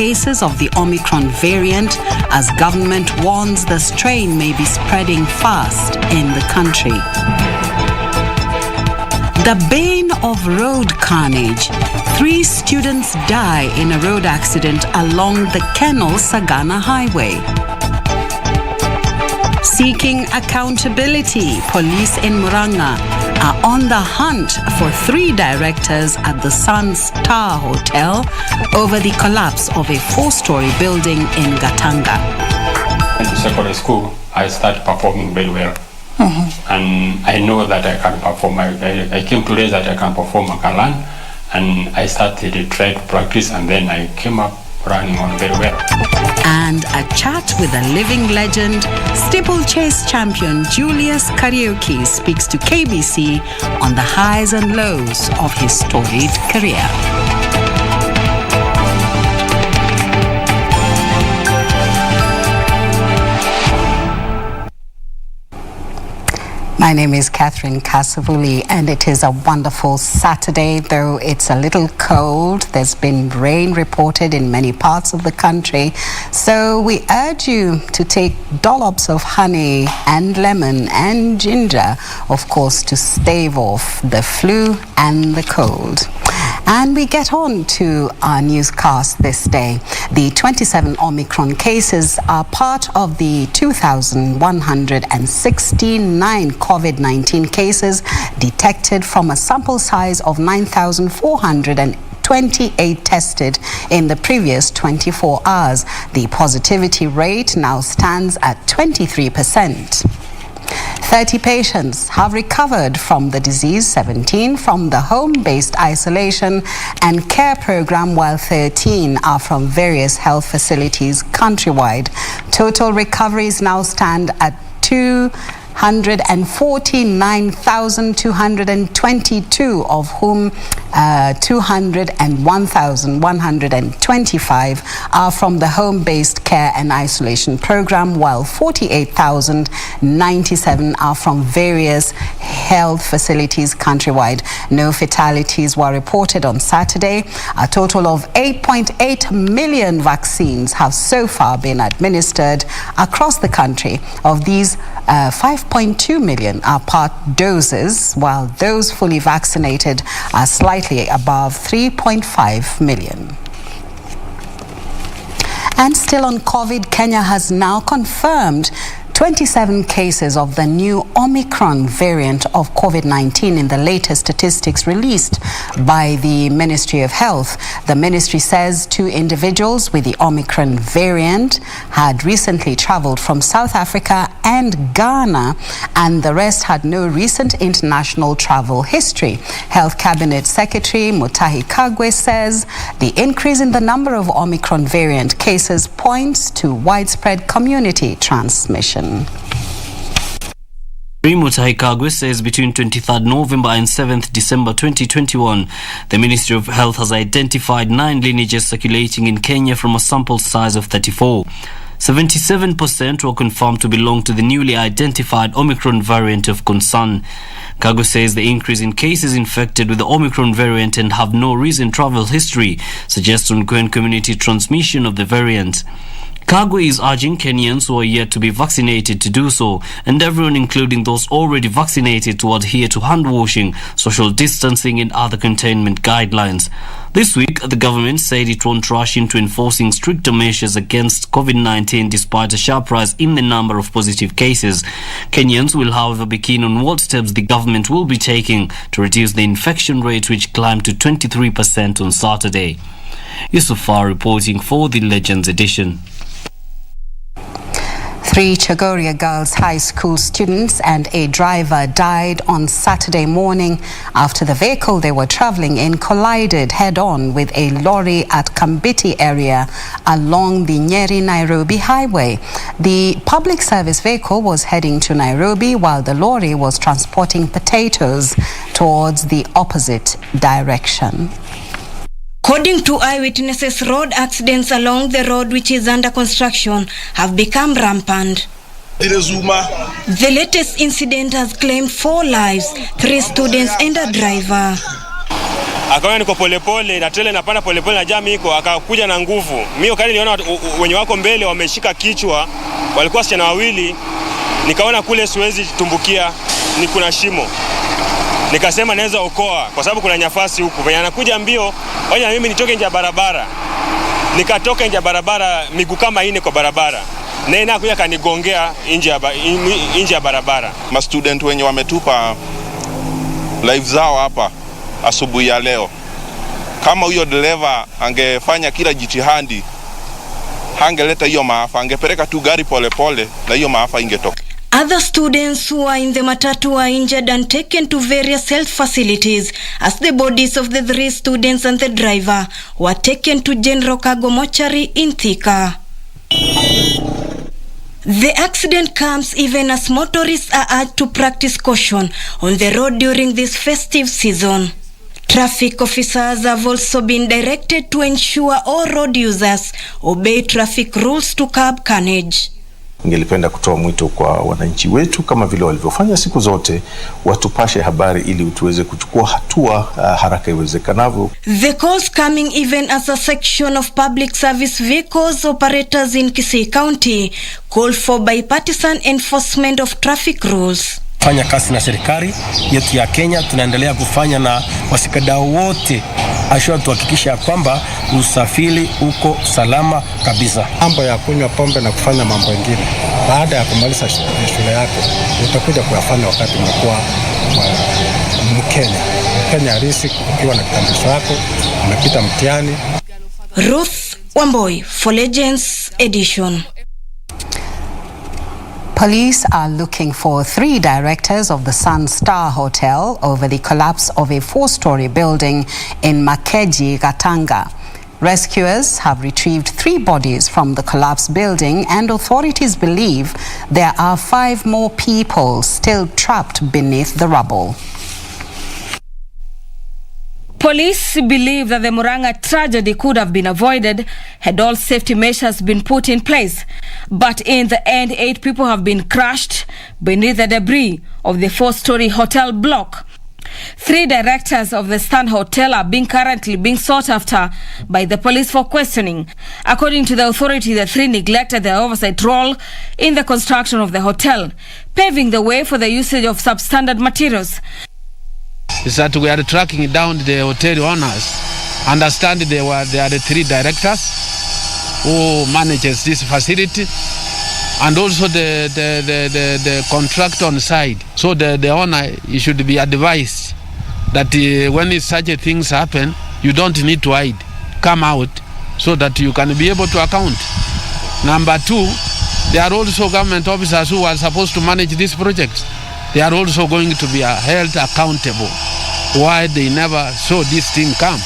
cases of the Omicron variant as government warns the strain may be spreading fast in the country. The bane of road carnage. 3 students die in a road accident along the Kennel-Sagana Highway. Seeking accountability, police in Muranga are on the hunt for 3 directors at the Sun Star Hotel over the collapse of a 4-story building in Gatanga. In secondary school, I started performing very well. And I know that I can perform. I came to realize that I can perform, I can learn. And I started to try to practice, and then I came up running on very well. And a chat with a living legend, steeplechase champion Julius Kariuki speaks to KBC on the highs and lows of his storied career. My name is Catherine Kasavuli, and it is a wonderful Saturday, though it's a little cold. There's been rain reported in many parts of the country. So we urge you to take dollops of honey and lemon and ginger, of course, to stave off the flu and the cold. And we get on to our newscast this day. The 27 Omicron cases are part of the 2,169 COVID-19 cases detected from a sample size of 9,428 tested in the previous 24 hours. The positivity rate now stands at 23%. 30 patients have recovered from the disease, 17 from the home-based isolation and care program, while 13 are from various health facilities countrywide. Total recoveries now stand at 249,222, of whom 201,125 are from the home-based care and isolation program, while 48,097 are from various health facilities countrywide. No fatalities were reported on Saturday. A total of 8.8 million vaccines have so far been administered across the country. Of these, 5.2 million are part doses, while those fully vaccinated are slightly above 3.5 million. And still on COVID, Kenya has now confirmed 27 cases of the new Omicron variant of COVID-19 in the latest statistics released by the Ministry of Health. The ministry says 2 individuals with the Omicron variant had recently traveled from South Africa and Ghana, and the rest had no recent international travel history. Health Cabinet Secretary Mutahi Kagwe says the increase in the number of Omicron variant cases points to widespread community transmission. Mutahi Kagwe says between 23rd November and 7th December 2021, the Ministry of Health has identified 9 lineages circulating in Kenya from a sample size of 34. 77% were confirmed to belong to the newly identified Omicron variant of concern. Kagwe says the increase in cases infected with the Omicron variant and have no recent travel history suggests ongoing community transmission of the variant. Kagwe is urging Kenyans who are yet to be vaccinated to do so, and everyone, including those already vaccinated, to adhere to hand washing, social distancing and other containment guidelines. This week, the government said it won't rush into enforcing stricter measures against COVID-19 despite a sharp rise in the number of positive cases. Kenyans will, however, be keen on what steps the government will be taking to reduce the infection rate, which climbed to 23% on Saturday. Yusufar reporting for the Legends Edition. 3 Chogoria Girls High School students and a driver died on Saturday morning after the vehicle they were traveling in collided head-on with a lorry at Kambiti area along the Nyeri-Nairobi highway. The public service vehicle was heading to Nairobi while the lorry was transporting potatoes towards the opposite direction. According to eyewitnesses, road accidents along the road, which is under construction, have become rampant. The latest incident has claimed 4 lives, 3 students and a driver. Akaona niko polepole na trailer inapanda polepole na jam iko, akakuja na nguvu. Mimi wakati niliona wenye wako mbele wameshika kichwa, walikuwa wasichana wawili, nikaona kule siwezi tumbukia, ni kuna shimo. Nikasema naweza okoa kwa sababu kuna nafasi huku. Venye anakuja mbio, wacha mimi nitoke nje ya barabara. Nikatoka nje ya barabara, miguu kama ine kwa barabara. Na yeye anakuja kanigongea nje ya barabara. Ma student wenye wametupa live zao hapa asubuhi ya leo. Kama huyo dereva angefanya kila jitihadi, hangeleta hiyo maafa, angepeleka tu gari polepole na hiyo maafa ingetoka. Other students who are in the matatu were injured and taken to various health facilities as the bodies of the 3 students and the driver were taken to General Cargo Mortuary in Thika. The accident comes even as motorists are urged to practice caution on the road during this festive season. Traffic officers have also been directed to ensure all road users obey traffic rules to curb carnage. Ningelipenda kutoa mwito kwa wananchi wetu kama vile walivyofanya siku zote, watupashe habari ili tuweze kuchukua hatua haraka iwezekanavyo. The calls coming even as a section of public service vehicles operators in Kisii County call for bipartisan enforcement of traffic rules. Fanya kazi na serikali yetu ya Kenya, tunaendelea kufanya na wasikadau wote ashua tuhakikisha kwamba usafiri uko salama kabisa. Mambo ya kunywa pombe na kufanya mambo mengine baada ya kumaliza shule yako utakuja kuyafanya wakati umekuwa Mkenya. Kenya halisi ukiwa na kitambulisho yako, umepita mtihani. Ruth Wamboi for Legends Edition. Police are looking for 3 directors of the Sun Star Hotel over the collapse of a 4-story building in Makeji, Gatanga. Rescuers have retrieved 3 bodies from the collapsed building, and authorities believe there are 5 more people still trapped beneath the rubble. Police believe that the Murang'a tragedy could have been avoided had all safety measures been put in place. But in the end, 8 people have been crushed beneath the debris of the 4-story hotel block. 3 directors of the Sun Hotel are currently being sought after by the police for questioning. According to the authority, the 3 neglected their oversight role in the construction of the hotel, paving the way for the usage of substandard materials. Is that we are tracking down the hotel owners. Understand they are the 3 directors who manages this facility, and also the contractor on side. So the owner, you should be advised that when such things happen, you don't need to hide. Come out so that you can be able to account. Number 2, there are also government officers who are supposed to manage these projects. They are also going to be held accountable why they never saw this thing come.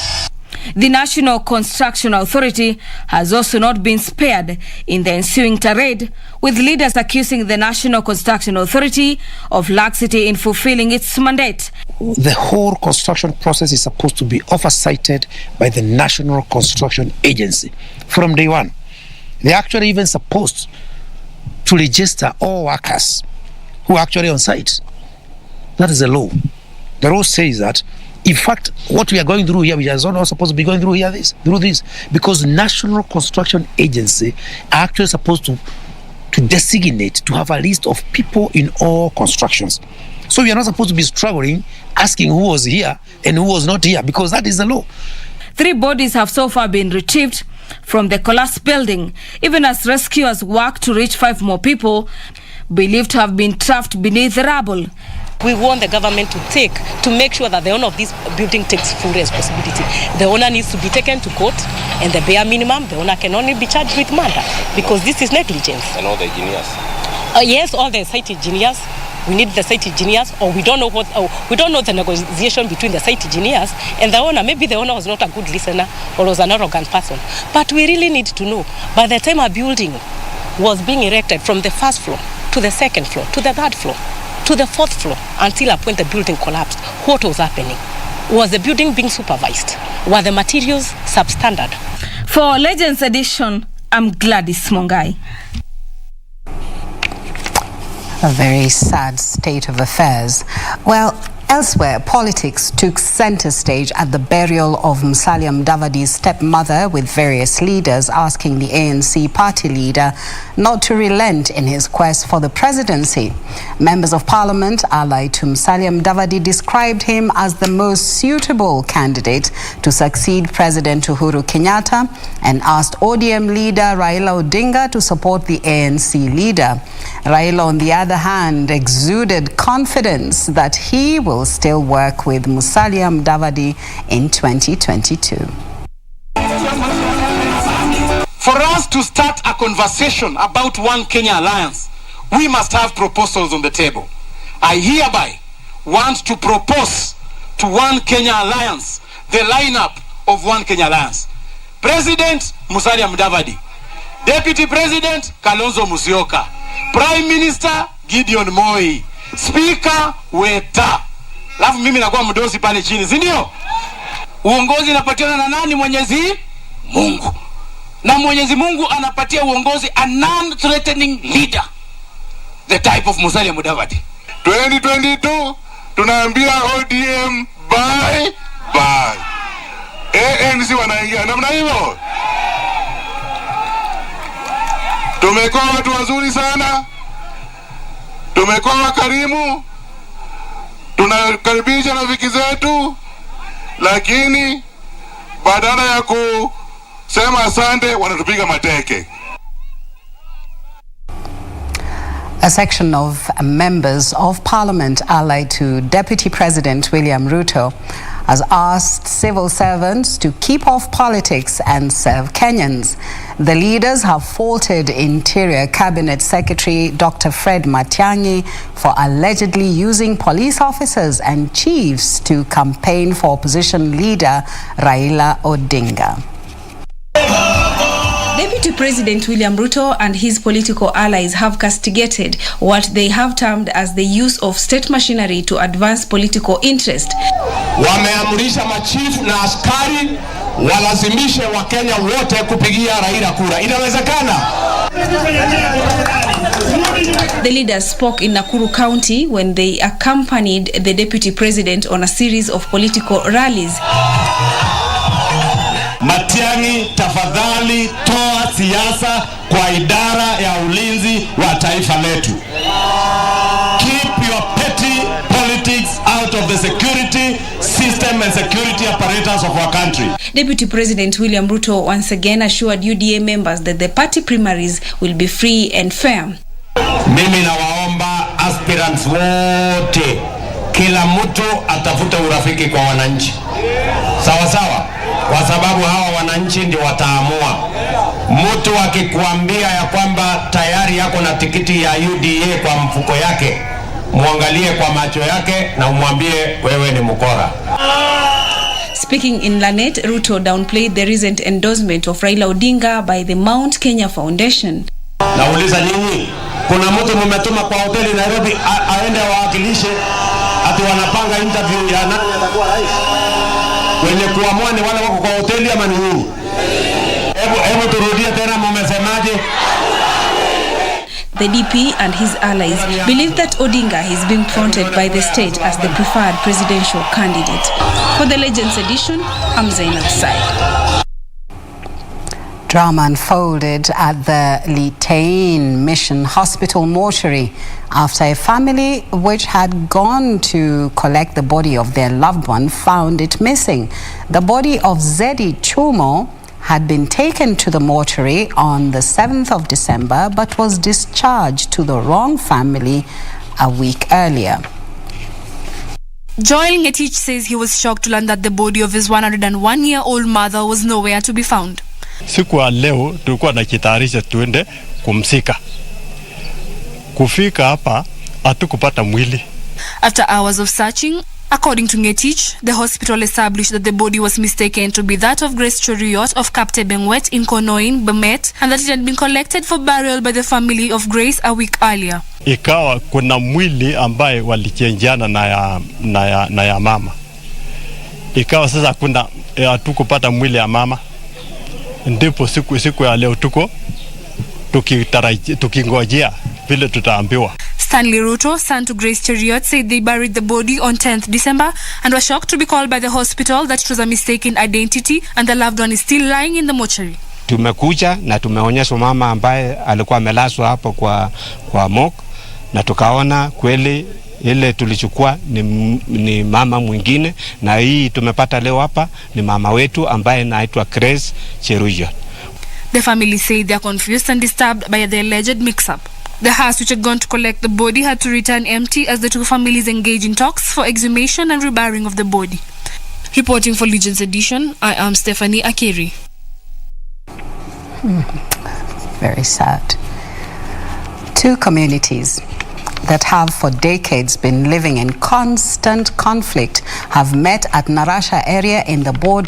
The National Construction Authority has also not been spared in the ensuing tirade, with leaders accusing the National Construction Authority of laxity in fulfilling its mandate. The whole construction process is supposed to be oversighted by the National Construction Agency from day one. They're actually even supposed to register all workers who are actually on site. That is the law. The law says that, in fact, what we are going through here, we are not supposed to be going through this, because National Construction Agency are actually supposed to designate, to have a list of people in all constructions. So we are not supposed to be struggling, asking who was here and who was not here, because that is the law. 3 bodies have so far been retrieved from the collapsed building, even as rescuers work to reach 5 more people believed to have been trapped beneath the rubble. We want the government to make sure that the owner of this building takes full responsibility. The owner needs to be taken to court, and the bare minimum, the owner can only be charged with murder, because this is negligence. And all the engineers? Yes, all the site engineers. We need the site engineers, or we don't know the negotiation between the site engineers and the owner. Maybe the owner was not a good listener or was an arrogant person. But we really need to know, by the time a building was being erected from the 1st floor to the 2nd floor to the 3rd floor to the 4th floor, until a point the building collapsed, what was happening? Was the building being supervised? Were the materials substandard? For Legends Edition, I'm Gladys Mongai. A very sad state of affairs. Well, Elsewhere, politics took center stage at the burial of Musalia Mudavadi's stepmother, with various leaders asking the ANC party leader not to relent in his quest for the presidency. Members of parliament allied to Musalia Mudavadi described him as the most suitable candidate to succeed President Uhuru Kenyatta and asked ODM leader Raila Odinga to support the ANC leader. Raila, on the other hand, exuded confidence that he will still work with Musalia Mudavadi in 2022. For us to start a conversation about One Kenya Alliance, we must have proposals on the table. I hereby want to propose to One Kenya Alliance the lineup of One Kenya Alliance. President Musalia Mudavadi, Deputy President Kalonzo Musyoka, Prime Minister Gideon Moi, Speaker Weta. Alafu mimi nakuwa mdosi pale chini, si ndio? Uongozi unapatiana na nani? Mwenyezi Mungu. Na Mwenyezi Mungu anapatia uongozi a non-threatening leader, the type of Musalia Mudavadi. 2022 tunaambia ODM bye bye. ANC wanaingia namna hivyo. Tumekuwa watu wazuri sana, tumekuwa wakarimu, tunakaribisha rafiki zetu, lakini badala ya kusema asante wanatupiga mateke. A section of members of parliament allied to Deputy President William Ruto has asked civil servants to keep off politics and serve Kenyans. The leaders have faulted Interior Cabinet Secretary Dr. Fred Matiang'i for allegedly using police officers and chiefs to campaign for opposition leader Raila Odinga. Deputy President William Ruto and his political allies have castigated what they have termed as the use of state machinery to advance political interest. Wameamrisha machifu na askari walazimishe Wakenya wote kupigia Raila kura. Inawezekana? The leaders spoke in Nakuru County when they accompanied the Deputy President on a series of political rallies. Matiang'i, tafadhali toa siasa kwa idara ya ulinzi wa taifa letu. Keep your petty politics out of the security system and security apparatus of our country. Deputy President William Ruto once again assured UDA members that the party primaries will be free and fair. Mimi nawaomba aspirants wote, kila mtu atafute urafiki kwa wananchi. Sawa sawa? Kwa sababu hawa wananchi ndio wataamua. Mtu akikuambia ya kwamba tayari yako na tikiti ya UDA kwa mfuko yake, muangalie kwa macho yake na umwambie wewe ni mkora. Speaking in Lanet, Ruto downplayed the recent endorsement of Raila Odinga by the Mount Kenya Foundation. Nauliza nyinyi, kuna mtu mmetuma kwa hoteli Nairobi aende awakilishe ati wanapanga interview ya nani atakuwa rais? Wenye kuamua ni wale wako kwa hoteli ama ni nini? Hebu turudie tena, mmesemaje? The DP and his allies believe that Odinga is being fronted by the state as the preferred presidential candidate. For the Legends edition, I'm Zainab Said. Drama unfolded at the Litein Mission Hospital mortuary after a family which had gone to collect the body of their loved one found it missing. The body of Zedi Chumo had been taken to the mortuary on the 7th of December but was discharged to the wrong family a week earlier. Joel Ngetich says he was shocked to learn that the body of his 101-year-old mother was nowhere to be found. Siku ya leo tulikuwa tunajitayarisha tuende kumsika. Kufika hapa hatukupata mwili. After hours of searching, according to Ngetich, the hospital established that the body was mistaken to be that of Grace Choriot of Kaptebengwet in Konoin, Bomet, and that it had been collected for burial by the family of Grace a week earlier. Ikawa kuna mwili ambaye walichenjiana na ya mama. Ikawa sasa kuna hatukupata mwili ya mama. Ndipo siku ya leo tukingojea vile tutaambiwa. Stanley Ruto, son to Grace Cheriot, said they buried the body on 10th December and were shocked to be called by the hospital that it was a mistaken identity and the loved one is still lying in the mortuary. Tumekuja na tumeonyesha mama ambaye alikuwa amelazwa hapo kwa mock na tukaona kweli ile tulichukua ni mama mwingine, na hii tumepata leo hapa ni mama wetu ambaye anaitwa Grace Cheriot. The family said they are confused and disturbed by the alleged mix-up. The house which had gone to collect the body had to return empty as the two families engage in talks for exhumation and reburying of the body. Reporting for Legends Edition, I am Stephanie Akiri. Very sad. Two communities that have for decades been living in constant conflict have met at Narasha area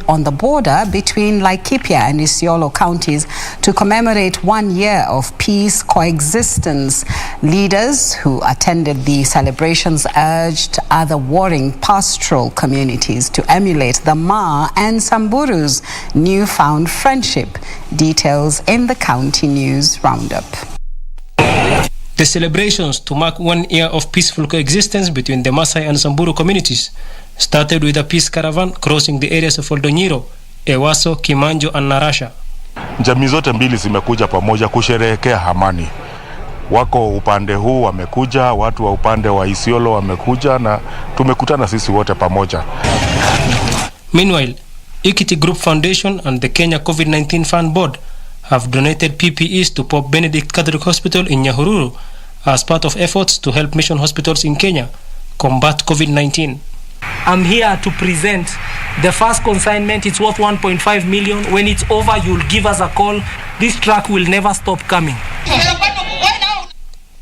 on the border between Laikipia and Isiolo counties to commemorate 1 year of peace coexistence. Leaders who attended the celebrations urged other warring pastoral communities to emulate the Ma and Samburu's newfound friendship. Details in the County News Roundup. The celebrations to mark 1 year of peaceful coexistence between the Maasai and Samburu communities started with a peace caravan crossing the areas of Oldonyiro, Ewaso, Kimanjo and Narasha. Jamii zote mbili zimekuja pamoja kusherehekea amani. Wako upande huu wamekuja, watu wa upande wa Isiolo wamekuja na tumekutana sisi wote pamoja. Meanwhile, Equity Group Foundation and the Kenya COVID-19 Fund Board have donated PPEs to Pope Benedict Catholic Hospital in Nyahururu as part of efforts to help mission hospitals in Kenya combat COVID-19. I'm here to present the first consignment. It's worth 1.5 million. When it's over, you'll give us a call. This truck will never stop coming.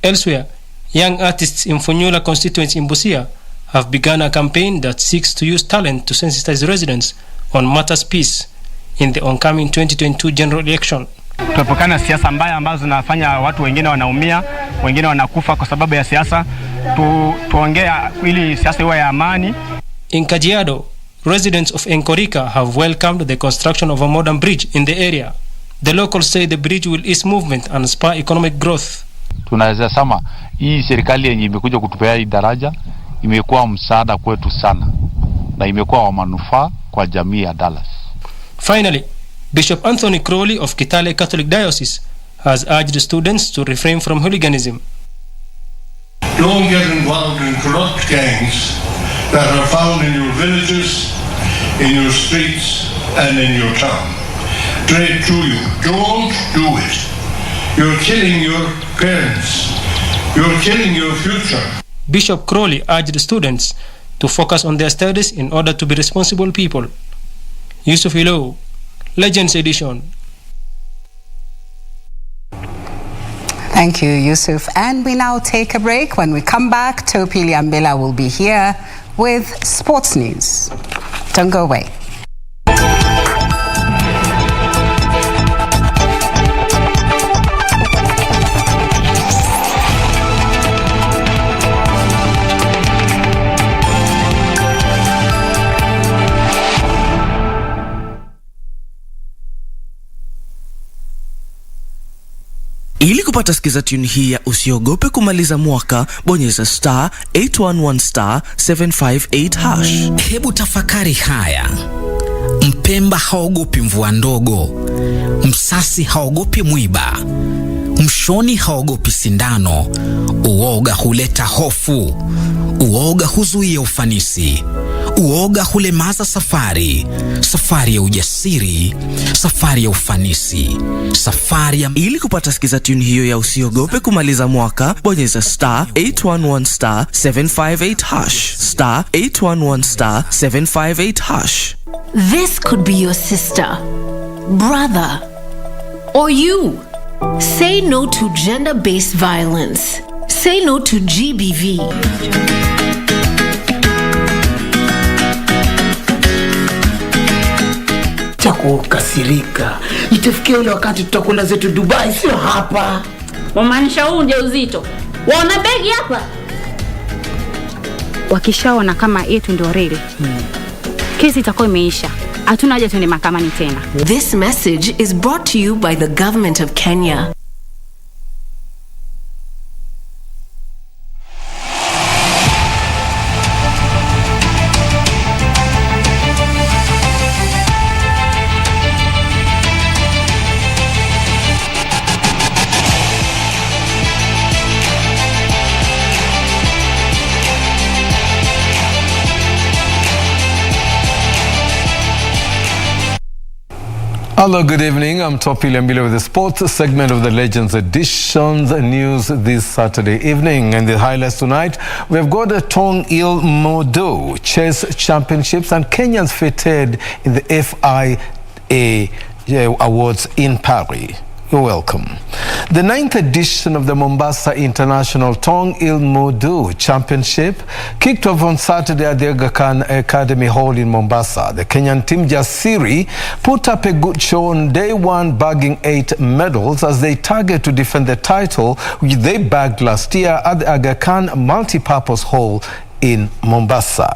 Elsewhere, young artists in Funyula constituency in Busia have begun a campaign that seeks to use talent to sensitize residents on matters peace in the oncoming 2022 general election. Tuepukana siasa mbaya ambazo zinafanya watu wengine wanaumia, wengine wanakufa kwa sababu ya siasa. Tuongea ili siasa iwe ya amani. In Kajiado, residents of Enkorika have welcomed the construction of a modern bridge in the area. The locals say the bridge will ease movement and spur economic growth. Tunaweza sema hii serikali yenye imekuja kutupea hii daraja imekuwa msaada kwetu sana na imekuwa wa manufaa kwa jamii ya Dallas. Finally, Bishop Anthony Crowley of Kitale Catholic Diocese has urged students to refrain from hooliganism. Don't get involved in corrupt gangs that are found in your villages, in your streets, and in your town. Straight through you. Don't do it. You're killing your parents. You're killing your future. Bishop Crowley urged students to focus on their studies in order to be responsible people. Yusuf Hilo, Legends Edition. Thank you, Yusuf. And we now take a break. When we come back, Topi Liambela will be here with sports news. Don't go away. Ili kupata skiza tune hii ya usiogope kumaliza mwaka, bonyeza *811 758 hash. Hebu tafakari haya. Mpemba haogopi mvua ndogo, msasi haogopi mwiba, mshoni haogopi sindano. Uoga huleta hofu, uoga huzuia ufanisi, uoga hulemaza safari, safari ya ujasiri, safari ya ufanisi, safari ya... Ili kupata skiza tune hiyo ya usiogope kumaliza mwaka, bonyeza *811 758 hash, *811 758 hash. This could be your sister, brother, or you. Say no to gender-based violence. Say no to GBV. Kukasirika. Itafikia ule wakati tutakwenda zetu Dubai, sio hapa. Wamaanisha huu ujauzito. Wana begi hapa. Wakishaona kama yetu ndio reli. Kesi itakuwa imeisha. Hatuna haja tuende mahakamani tena. This message is brought to you by the government of Kenya. Hello, good evening. I'm Topi Lembile with the sports segment of the Legends Editions news this Saturday evening. And the highlights tonight, we've got the Tong Il Modo Chess Championships and Kenyans feted in the FIA Awards in Paris. You're welcome. The 9th edition of the Mombasa International Tong Il Modo Championship kicked off on Saturday at the Aga Khan Academy Hall in Mombasa. The Kenyan team Jasiri put up a good show on day one, bagging 8 medals as they target to defend the title which they bagged last year at the Aga Khan Multipurpose Hall in Mombasa.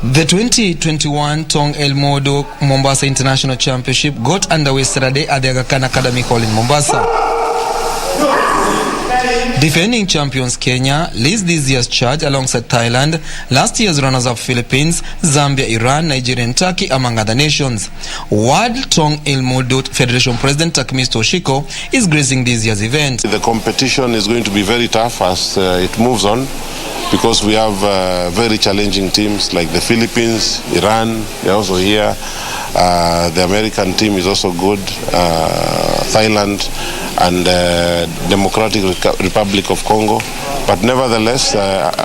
The 2021 Tong El Modo Mombasa International Championship got underway Saturday at the Aga Khan Academy Hall in Mombasa. Defending champions Kenya leads this year's charge alongside Thailand, last year's runners-up Philippines, Zambia, Iran, Nigeria and Turkey, among other nations. World Tong El Modo Federation President Takmisto Oshiko is gracing this year's event. The competition is going to be very tough as it moves on, because we have very challenging teams like the Philippines, Iran, they're also here. The American team is also good, Thailand and Democratic Republic of Congo. But nevertheless,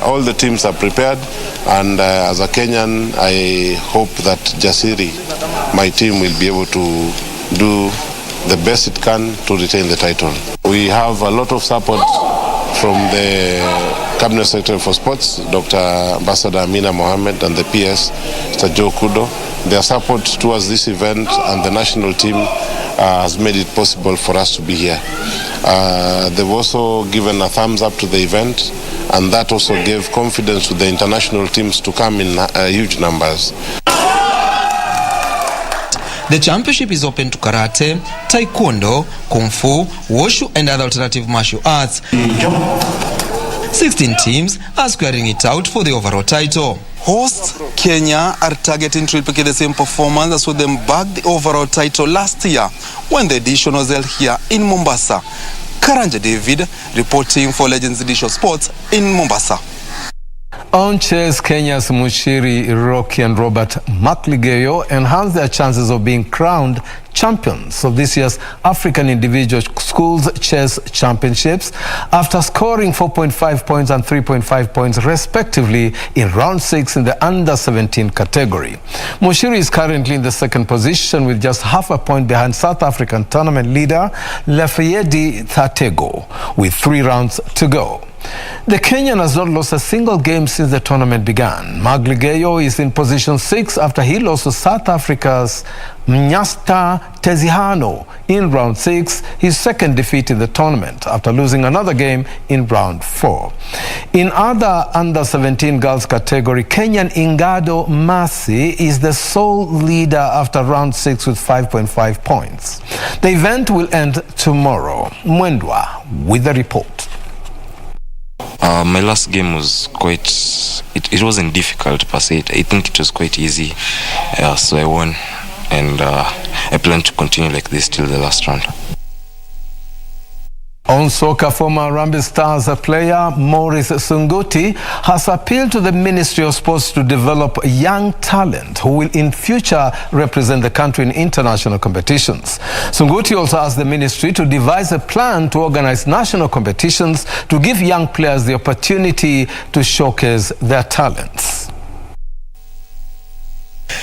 all the teams are prepared, and as a Kenyan, I hope that Jasiri, my team, will be able to do the best it can to retain the title. We have a lot of support from the Cabinet Secretary for Sports, Dr. Ambassador Amina Mohammed, and the PS, Mr. Joe Kudo. Their support towards this event and the national team has made it possible for us to be here. They've also given a thumbs up to the event, and that also gave confidence to the international teams to come in huge numbers. The championship is open to karate, taekwondo, kung fu, wushu and other alternative martial arts. 16 teams are squaring it out for the overall title. Hosts Kenya are targeting to replicate the same performance as what them bagged the overall title last year when the edition was held here in Mombasa. Karanja David reporting for Legends Edition Sports in Mombasa. On chess, Kenya's Mushiri Rocky and Robert Makligeyo enhanced their chances of being crowned champions of this year's African Individual Schools Chess Championships after scoring 4.5 points and 3.5 points respectively in round 6 in the under-17 category. Mushiri is currently in the second position with just half a point behind South African tournament leader Lafayette Thatego with 3 rounds to go. The Kenyan has not lost a single game since the tournament began. Magligeyo is in position 6 after he lost to South Africa's Mnyasta Tezihano in round 6, his second defeat in the tournament, after losing another game in round 4. In other under-17 girls category, Kenyan Ingado Masi is the sole leader after round 6 with 5.5 points. The event will end tomorrow. Mwendwa with the report. My last game was quite, it wasn't difficult per se. I think it was quite easy, so I won, and I plan to continue like this till the last round. On soccer, former Harambee Stars player Maurice Sunguti has appealed to the Ministry of Sports to develop young talent who will in future represent the country in international competitions. Sunguti also asked the ministry to devise a plan to organize national competitions to give young players the opportunity to showcase their talents.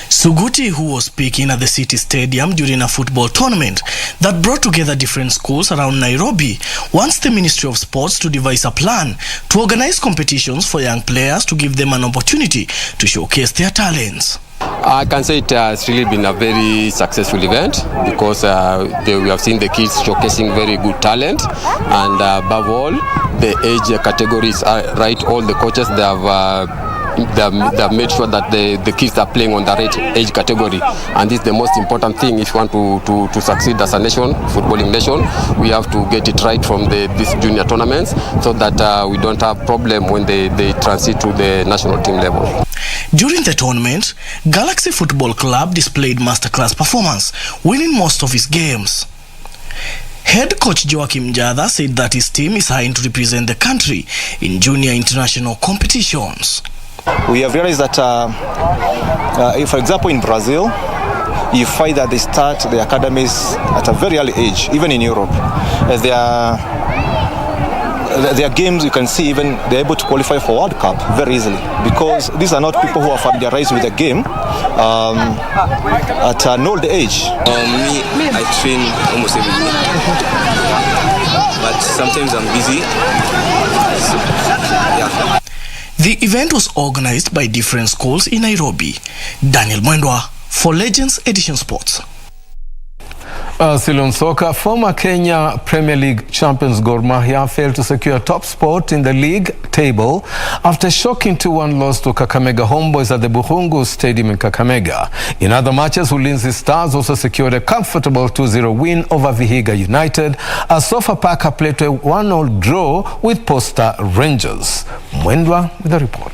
Suguti, who was speaking at the City Stadium during a football tournament that brought together different schools around Nairobi, wants the Ministry of Sports to devise a plan to organize competitions for young players to give them an opportunity to showcase their talents. I can say it has really been a very successful event because we have seen the kids showcasing very good talent, and above all, the age categories are right. All the coaches, they have made sure that the kids are playing on the right age category, and this is the most important thing. If you want to succeed as a nation, footballing nation, we have to get it right from these junior tournaments so that we don't have problem when they transit to the national team level. During the tournament, Galaxy Football Club displayed masterclass performance, winning most of its games. Head coach Joachim Jada said that his team is hiring to represent the country in junior international competitions. We have realized that, for example, in Brazil, you find that they start the academies at a very early age, even in Europe. Their games, you can see even they're able to qualify for World Cup very easily, because these are not people who are familiarized with the game at an old age. Me, I train almost every day, but sometimes I'm busy. So, yeah. The event was organized by different schools in Nairobi. Daniel Mwendwa for Legends Edition Sports. Still on soccer, former Kenya Premier League champions Gor Mahia failed to secure a top spot in the league table after shocking 2-1 loss to Kakamega Homeboys at the Buhungu Stadium in Kakamega. In other matches, Ulinzi Stars also secured a comfortable 2-0 win over Vihiga United, as Sofapaka played to a 1-0 draw with Posta Rangers. Mwendwa with the report.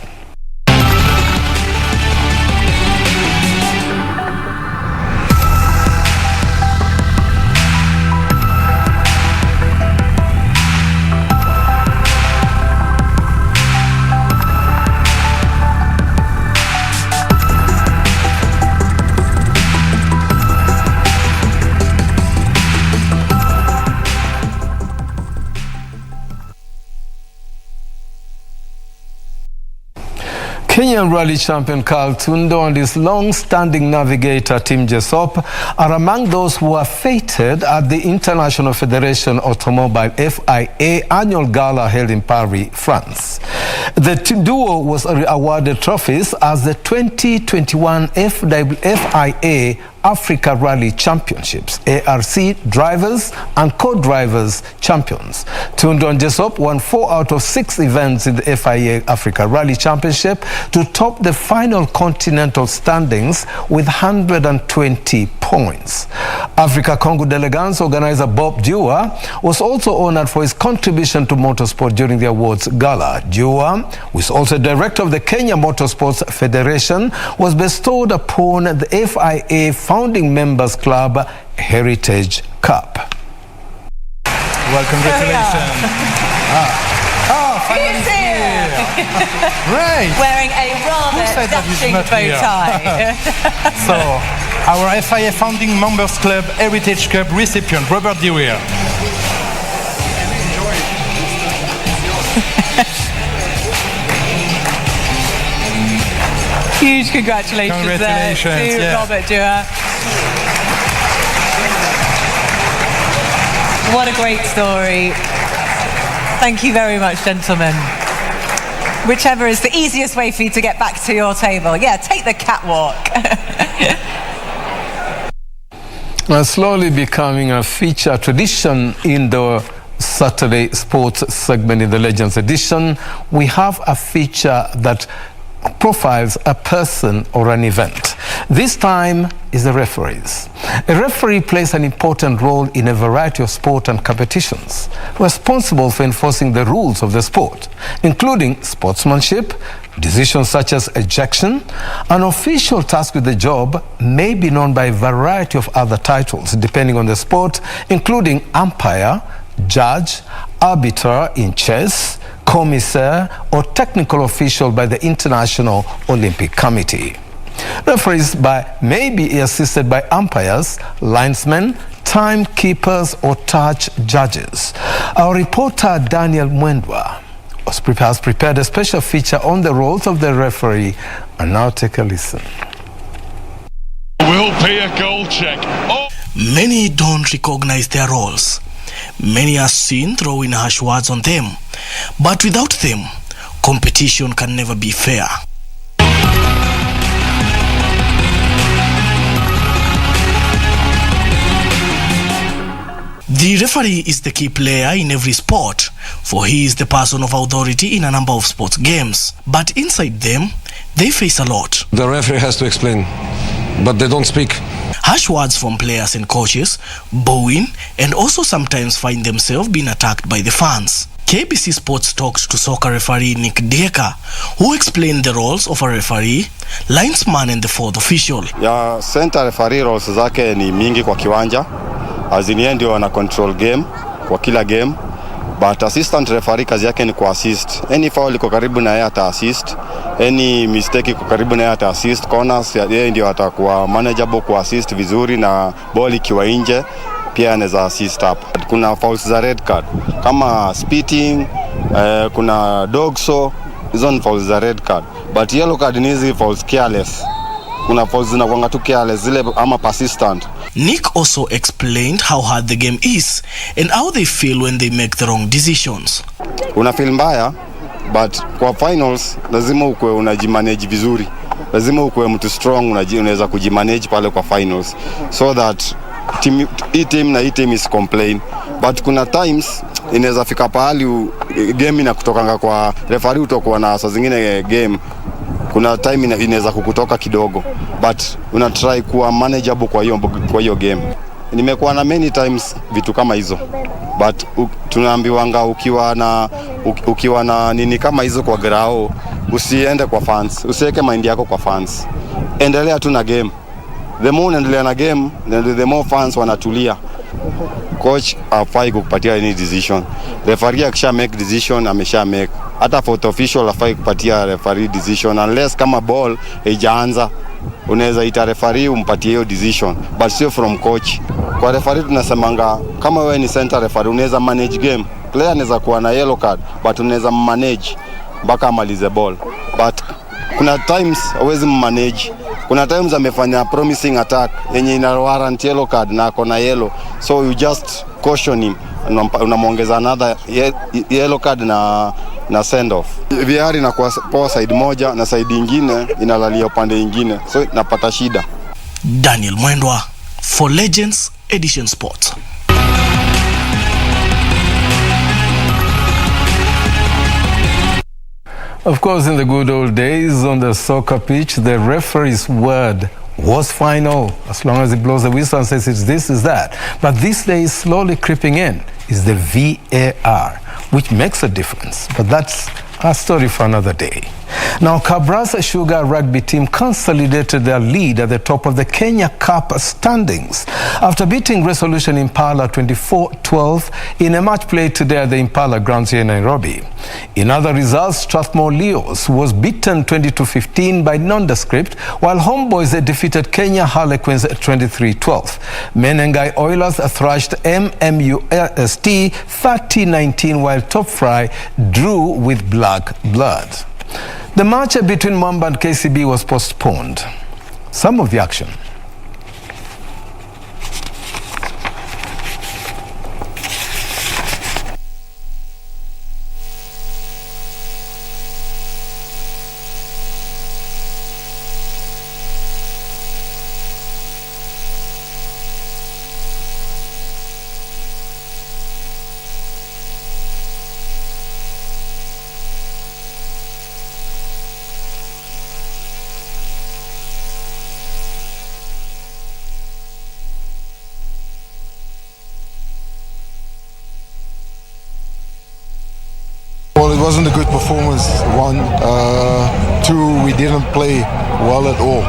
Kenyan rally champion Carl Tundo and his long-standing navigator Tim Jesop are among those who are feted at the International Federation Automobile FIA annual gala held in Paris, France. The duo was awarded trophies as the 2021 FIA Africa Rally Championships, ARC drivers and co-drivers champions. Tundo and Jesop won 4 out of 6 events in the FIA Africa Rally Championship to top the final continental standings with 120 points. Africa Congo Delegans organizer Bob Dewar was also honored for his contribution to motorsport during the awards gala. Dewar, who is also director of the Kenya Motorsports Federation, was bestowed upon the FIA Founding Members Club Heritage Cup. Well, congratulations. Finally here. Right. Wearing a rather dashing bow tie. So, our FIA Founding Members Club Heritage Cup recipient, Robert Dewar. Huge congratulations there to Robert Dewar. What a great story. Thank you very much, gentlemen. Whichever is the easiest way for you to get back to your table. Yeah, take the catwalk. Slowly becoming a feature tradition in the Saturday sports segment in the Legends edition, we have a feature that profiles a person or an event. This time is the referees. A referee plays an important role in a variety of sport and competitions, responsible for enforcing the rules of the sport, including sportsmanship, decisions such as ejection. An official tasked with the job may be known by a variety of other titles, depending on the sport, including umpire, judge, arbiter in chess, commissaire, or technical official by the International Olympic Committee. Referees may be assisted by umpires, linesmen, timekeepers, or touch judges. Our reporter Daniel Mwendwa has prepared a special feature on the roles of the referee, and now take a listen. Will be a goal check. Oh. Many don't recognize their roles. Many are seen throwing harsh words on them. But without them, competition can never be fair. The referee is the key player in every sport, for he is the person of authority in a number of sports games. But inside them, they face a lot. The referee has to explain, but they don't speak. Harsh words from players and coaches, booing, and also sometimes find themselves being attacked by the fans. KBC Sports talked to soccer referee Nick Deka, who explained the roles of a referee, linesman, and the fourth official. Ya center referee roles zake ni mingi kwa kiwanja, azini ndio wana control game kwa kila game, but assistant referee kazi yake ni ku assist. Any foul iko karibu na yeye ata assist, any mistake iko karibu na ata assist corners, yeye ndio atakuwa manageable ku assist vizuri, na ball ikiwa nje pia anaweza assist hapo. Kuna fouls za red card kama spitting, kuna dogso, hizo ni fouls za red card, but yellow card ni hizi fouls careless. Kuna fouls zinakuanga tu careless zile ama persistent. Nick also explained how hard the game is and how they feel when they make the wrong decisions. Una feel mbaya, but kwa finals lazima ukue unajimanage vizuri. Lazima ukue mtu strong, unaweza kujimanage pale kwa finals so that hii team is complain. But kuna times inaweza fika pahali game inakutokanga kwa referee, utakuwa na saa zingine game kuna time inaweza kukutoka kidogo, but una try kuwa manageable kwa hiyo game. Nimekuwa na many times vitu kama hizo, but tunaambiwanga ukiwa na nini kama hizo kwa grao, usiende kwa fans, usiweke mind yako kwa fans, endelea tu na game. The more unaendelea na game, the more fans wanatulia. Coach hafai kukupatia any decision. Referee akisha make decision amesha make. Hata fourth official hafai kupatia referee decision unless kama ball haijaanza. Unaweza ita referee umpatie hiyo decision, but sio from coach. Kwa referee tunasemanga kama wewe ni center referee unaweza manage game. Player anaweza kuwa na yellow card, but unaweza manage mpaka amalize ball. But kuna times hawezi manage. Kuna times amefanya promising attack yenye ina warrant yellow card na akona yellow, so you just caution him, unamwongeza another yellow card na send off. VAR inakuwa poa side moja na side nyingine inalalia upande nyingine, so napata shida. Daniel Mwendwa for Legends Edition Sports. Of course, in the good old days on the soccer pitch, the referee's word was final. As long as he blows the whistle and says it's this, is that. But these days, slowly creeping in is the VAR, which makes a difference. But that's a story for another day. Now, Kabrasa Sugar rugby team consolidated their lead at the top of the Kenya Cup standings after beating Resolution Impala 24-12 in a match played today at the Impala grounds here in Nairobi. In other results, Strathmore Leos was beaten 20-15 by Nondescript, while Homeboys defeated Kenya Harlequins 23-12. Menengai Oilers thrashed MMUST 30-19, while Top Fry drew with Black Blood. The match between Mwamba and KCB was postponed. Some of the action. Well, it wasn't a good performance. 1, 2, we didn't play well at all.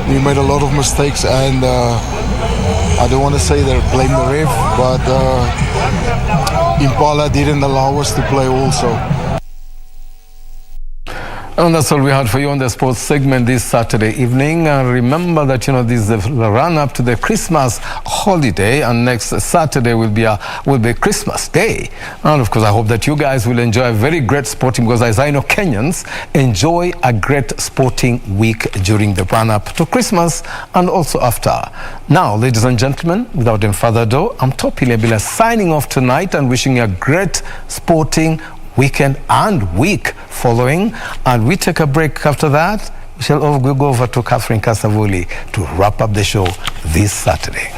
We made a lot of mistakes, and I don't want to say that blame the ref, but Impala didn't allow us to play also. And that's all we had for you on the sports segment this Saturday evening. And remember that, this is the run-up to the Christmas holiday, and next Saturday will be Christmas Day. And of course, I hope that you guys will enjoy a very great sporting, because as I know, Kenyans enjoy a great sporting week during the run-up to Christmas and also after. Now, ladies and gentlemen, without any further ado, I'm Topi Lebila signing off tonight and wishing you a great sporting weekend and week following, and we take a break. After that, we shall go over to Catherine Kasavuli to wrap up the show this Saturday.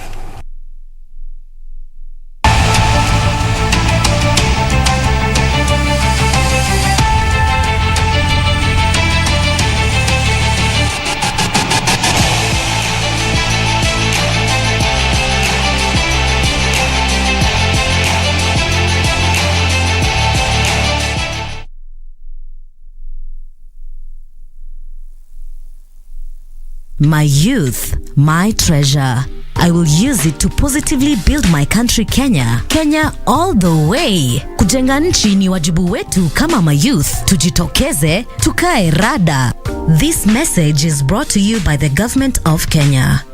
My youth, my treasure. I will use it to positively build my country Kenya. Kenya all the way. Kujenga nchi ni wajibu wetu kama mayouth. Tujitokeze, tukae rada. This message is brought to you by the Government of Kenya.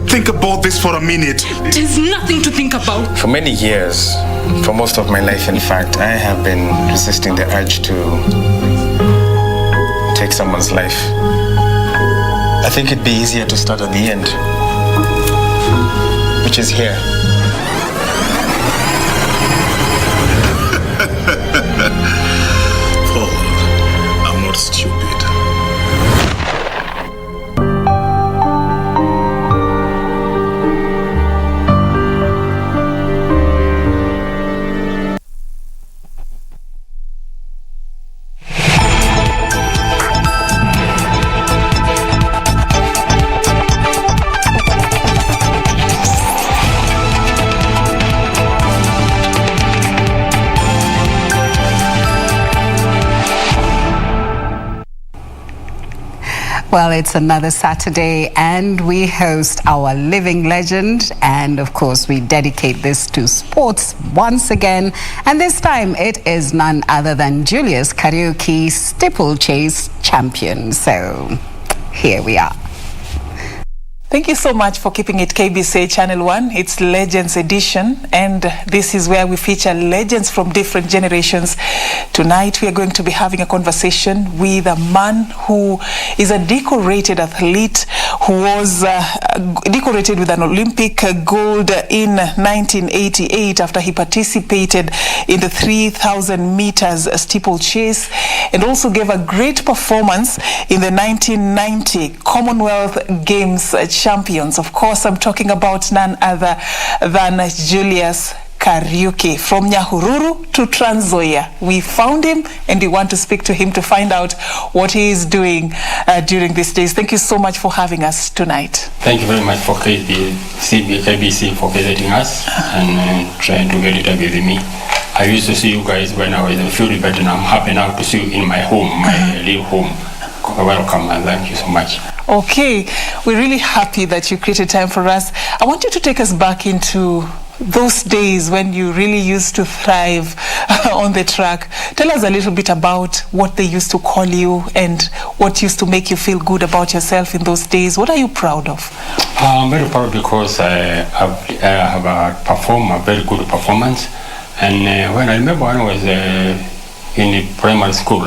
Think about this for a minute. There's nothing to think about. For many years, for most of my life, in fact, I have been resisting the urge to take someone's life. I think it'd be easier to start at the end, which is here. Paul, I'm not stupid. Well, it's another Saturday and we host our living legend, and of course we dedicate this to sports once again, and this time it is none other than Julius Kariuki, steeplechase champion. So here we are. Thank you so much for keeping it KBC Channel 1. It's Legends Edition, and this is where we feature legends from different generations. Tonight we are going to be having a conversation with a man who is a decorated athlete who was decorated with an Olympic gold in 1988 after he participated in the 3,000 meters steeplechase, and also gave a great performance in the 1990 Commonwealth Games champions. Of course, I'm talking about none other than Julius Kariuki. From Nyahururu to Trans Nzoia, we found him and we want to speak to him to find out what he is doing during these days. Thank you so much for having us tonight. Thank you very much for KBC for visiting us and trying to get it with me. I used to see you guys when I was in Fury, but I'm happy now to see you in my home, my little home. Welcome and thank you so much. Okay, we're really happy that you created time for us. I want you to take us back into those days when you really used to thrive on the track. Tell us a little bit about what they used to call you and what used to make you feel good about yourself in those days. What are you proud of? I'm very proud because I have performed a very good performance. And when I remember when I was in primary school,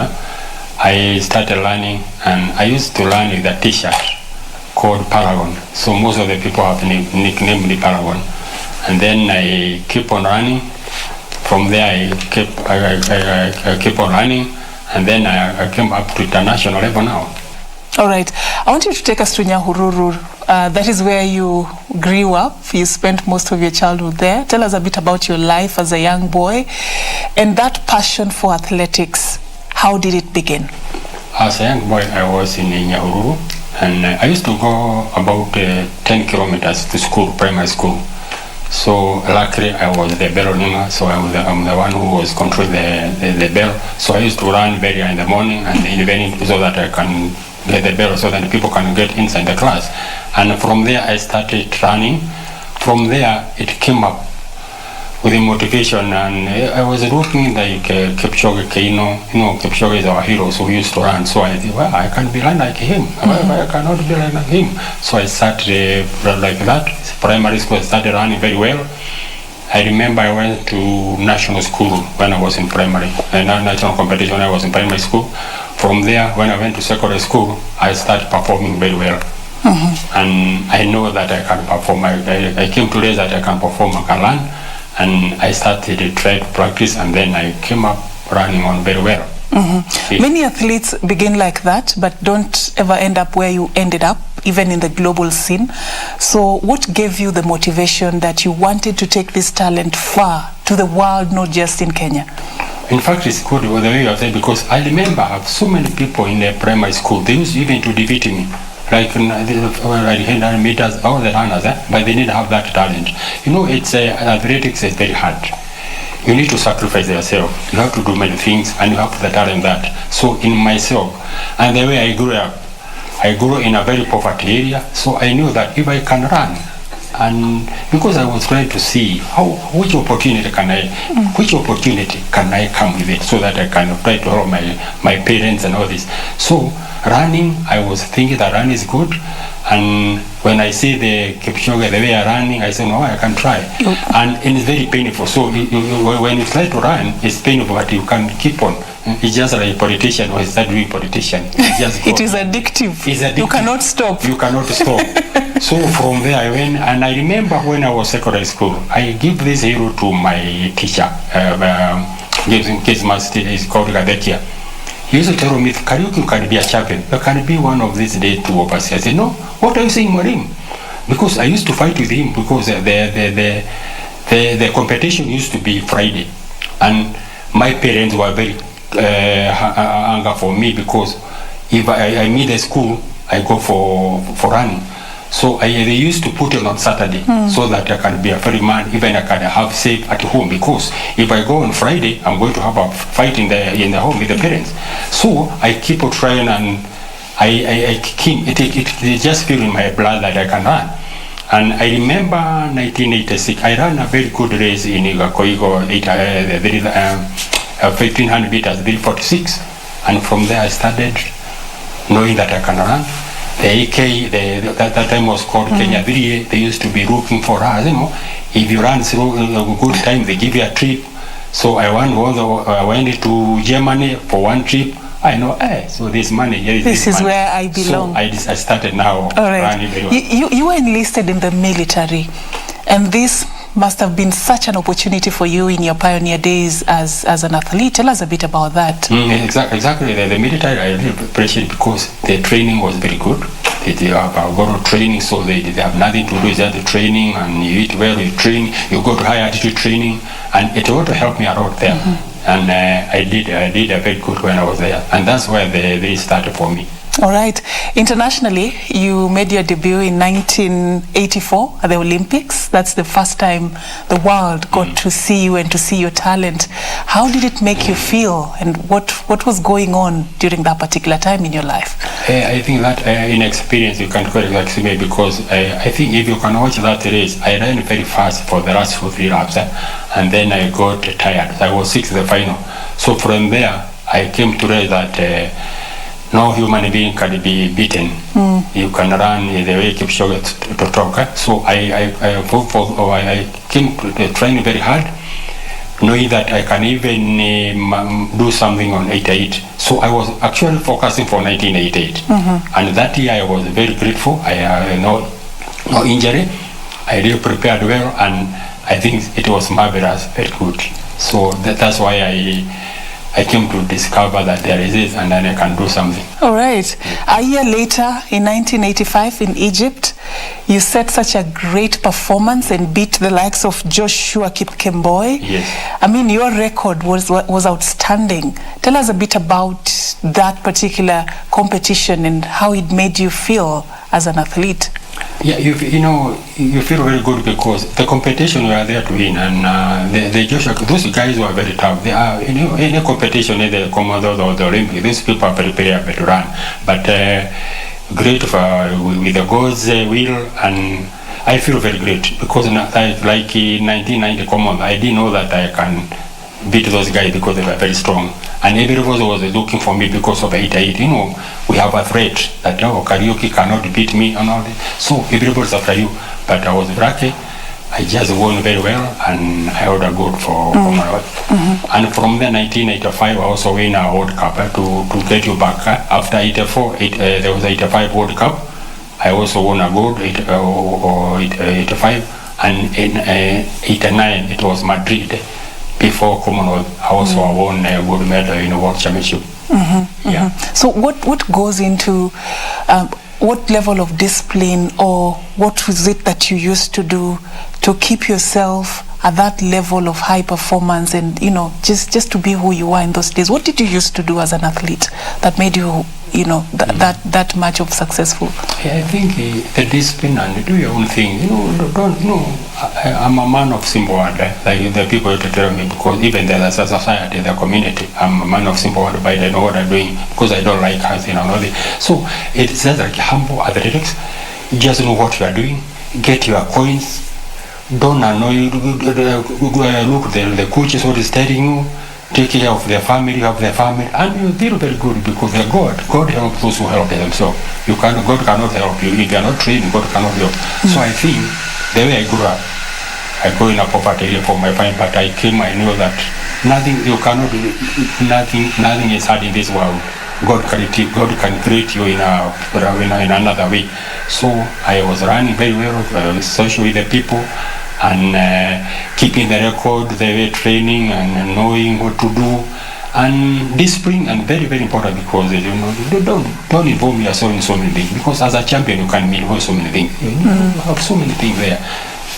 I started learning, and I used to learn with a t-shirt called Paragon. So most of the people have nicknamed me Paragon. And then I keep on running. From there I keep on running, and then I came up to international level now. All right. I want you to take us to Nyahururu. That is where you grew up. You spent most of your childhood there. Tell us a bit about your life as a young boy and that passion for athletics. How did it begin? As a young boy, I was in Nyahururu, and I used to go about 10 kilometers to school, primary school. So luckily I was the bell ringer, so I'm the one who was controlling the bell. So I used to run very early in the morning and in the evening so that I can get the bell so that people can get inside the class. And from there I started running. From there it came up with the motivation, and I was looking like Kipchoge Keino. You know, Kipchoge is our hero, so we used to run. So I thought, well, I can be like him. I cannot be like him. So I started like that. Primary school, I started running very well. I remember I went to national school when I was in primary, national competition when I was in primary school. From there, when I went to secondary school, I started performing very well. And I know that I can perform. I came to realize that I can perform, I can learn. And I started to try to practice, and then I came up running on very well. Many athletes begin like that, but don't ever end up where you ended up, even in the global scene. So what gave you the motivation that you wanted to take this talent far to the world, not just in Kenya? In fact, it's good the way you have said, because I remember I have so many people in the primary school. They used even to defeat me. Like 100 meters, all the runners, but they need to have that talent. You know, it's athletics is very hard. You need to sacrifice yourself. You have to do many things, and you have the talent that. So in myself, and the way I grew up, I grew in a very poverty area, so I knew that if I can run, and because I was trying to see which opportunity can I come with it, so that I can try to help my parents and all this. So running, I was thinking that running is good, and when I see the Kipchoge, the way I'm running, I say, no, I can try. And it's very painful. So when you try to run, it's painful, but you can keep on. It's just like a politician when you start doing politician. It is addictive. It's addictive. You cannot stop. You cannot stop. So from there I went, and I remember when I was secondary school, I give this hero to my teacher. His master is called Gadekia. He used to tell me, karaoke can be a champion. You can be one of these days to oversee. I said, no, what are you saying, Marim? Because I used to fight with him, because the competition used to be Friday. And my parents were very anger for me, because if I meet at school, I go for running. So they used to put it on Saturday, so that I can be a free man, even I can have safe at home, because if I go on Friday, I'm going to have a fight in the home with the parents. So I keep on trying, and I keep it just feel in my blood that I can run. And I remember 1986, I ran a very good race in Igakoigo, 1500 meters, 346. And from there I started knowing that I can run. The AK, that time was called Kenya Virie, they used to be looking for us, you know. If you run through a good time, they give you a trip. So I went to Germany for one trip. I know, so this money, this is money. Where I belong. So I started now running very well. You were enlisted in the military, and this must have been such an opportunity for you in your pioneer days as an athlete. Tell us a bit about that. Exactly. The military, I really appreciate, because the training was very good. They have a lot of training, so they have nothing to do with the training, and you eat well, you train, you go to high altitude training, and it ought to help me a lot there. And I did a very good when I was there, and that's where they started for me. All right. Internationally, you made your debut in 1984 at the Olympics. That's the first time the world got to see you and to see your talent. How did it make you feel, and what was going on during that particular time in your life? I think that in experience you can quite like me, because I think if you can watch that race, I ran very fast for the last 2-3 laps, and then I got tired. I was 6th in the final. So from there, I came to realize that no human being can be beaten. You can run the way Kipchoge to talk. So I came to train very hard, knowing that I can even do something on 88. So I was actually focusing for 1988. And that year I was very grateful. I had no injury. I really prepared well, and I think it was marvelous, very good. So that's why I came to discover that there is this, and then I can do something. All right. A year later, in 1985 in Egypt, you set such a great performance and beat the likes of Joshua Kipkemboi. Yes. I mean, your record was outstanding. Tell us a bit about that particular competition and how it made you feel as an athlete. Yeah, you feel very good, because the competition we are there to win, and the Joshua, those guys were very tough. They are, any competition, either the Commodore or the Olympic, these people are prepared to run. But great with the God's will, and I feel very great, because like in 1990 Commodore, I didn't know that I can beat those guys, because they were very strong. And everybody was looking for me because of 88. We have a threat that karaoke cannot beat me and all that. So everybody's after you. But I was lucky. I just won very well, and I had a good for my life. And from there, 1985, I also win a World Cup to get you back. After 84, there was 85 World Cup. I also won a gold 85, and in 89 it was Madrid. Before Commonwealth, I also won a gold medal in the World Championship. So what goes into what level of discipline, or what was it that you used to do to keep yourself at that level of high performance and, you know, just to be who you are in those days? What did you used to do as an athlete that made you, you know, that much of successful? Yeah, I think the discipline and do your own thing. You know, I'm a man of simple word. Like the people used to tell me, because even the society, the community, I'm a man of simple word, but I know what I'm doing because I don't like hustling and all that. So it's just like humble athletics. You just know what you are doing. Get your coins. Don't annoy. Look the coaches what is telling you. Take care of their family, and you feel very good because they're God helps those who help themselves. God cannot help you. If you are not trained, God cannot help. So I think the way I grew up, I grew in a poverty area for my family, but I knew that nothing is hard in this world. God can create you in another way. So I was running very well, social with the people, and keeping the record, the way training and knowing what to do, and discipline, and very, very important because don't involve yourself in so many things, because as a champion you can involve so many things. You have so many things there.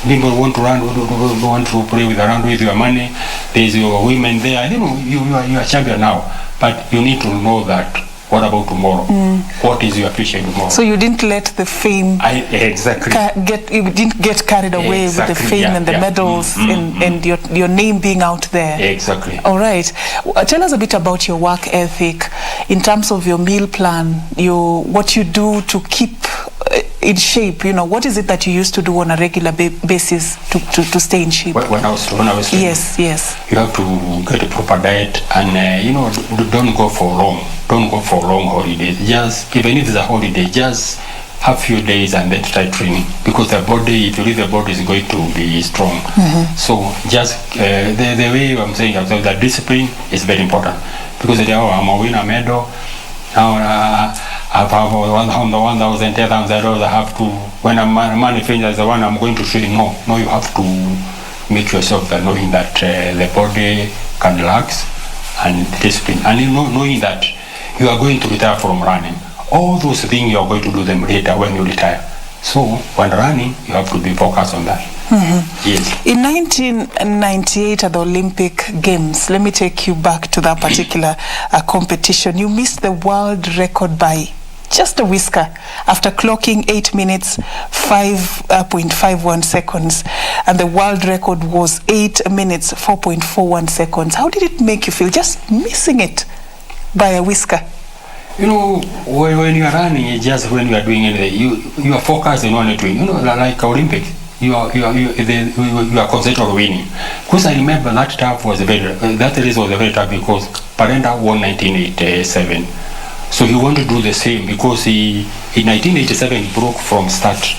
People want to run, want to play around with your money. There's your women there. You are a champion now, but you need to know that. What about tomorrow? What is your future tomorrow? So you didn't let the fame you didn't get carried away with the fame and the medals and your name being out there. Exactly. All right. Tell us a bit about your work ethic in terms of your meal plan, what you do to keep in shape. You know, what is it that you used to do on a regular basis to stay in shape? When I was training, yes. You have to get a proper diet, and don't go for long holidays. Just even if it's a holiday, just have few days and then try training, because the body, if you leave, the body is going to be strong. So just the way I'm saying, that discipline is very important, because I'm a winner medal. Now I have 1,000, 10,000 dollars. I have to, when I'm money finishes the one I'm going to train. No, you have to make yourself that knowing that the body can relax and discipline, and knowing that you are going to retire from running. All those things you are going to do them later when you retire. So when running, you have to be focused on that. Yes. In 1998 at the Olympic Games, let me take you back to that particular competition. You missed the world record by just a whisker after clocking 8 minutes 5.51 seconds, and the world record was 8 minutes 4.41 seconds. How did it make you feel just missing it by a whisker? When you are running, it's just when you are doing anything, you are focused on one thing. Like Olympics, you are concentrated on winning. Because I remember that race was very tough, because Parenda won 1987. So he wanted to do the same, because in 1987 he broke from start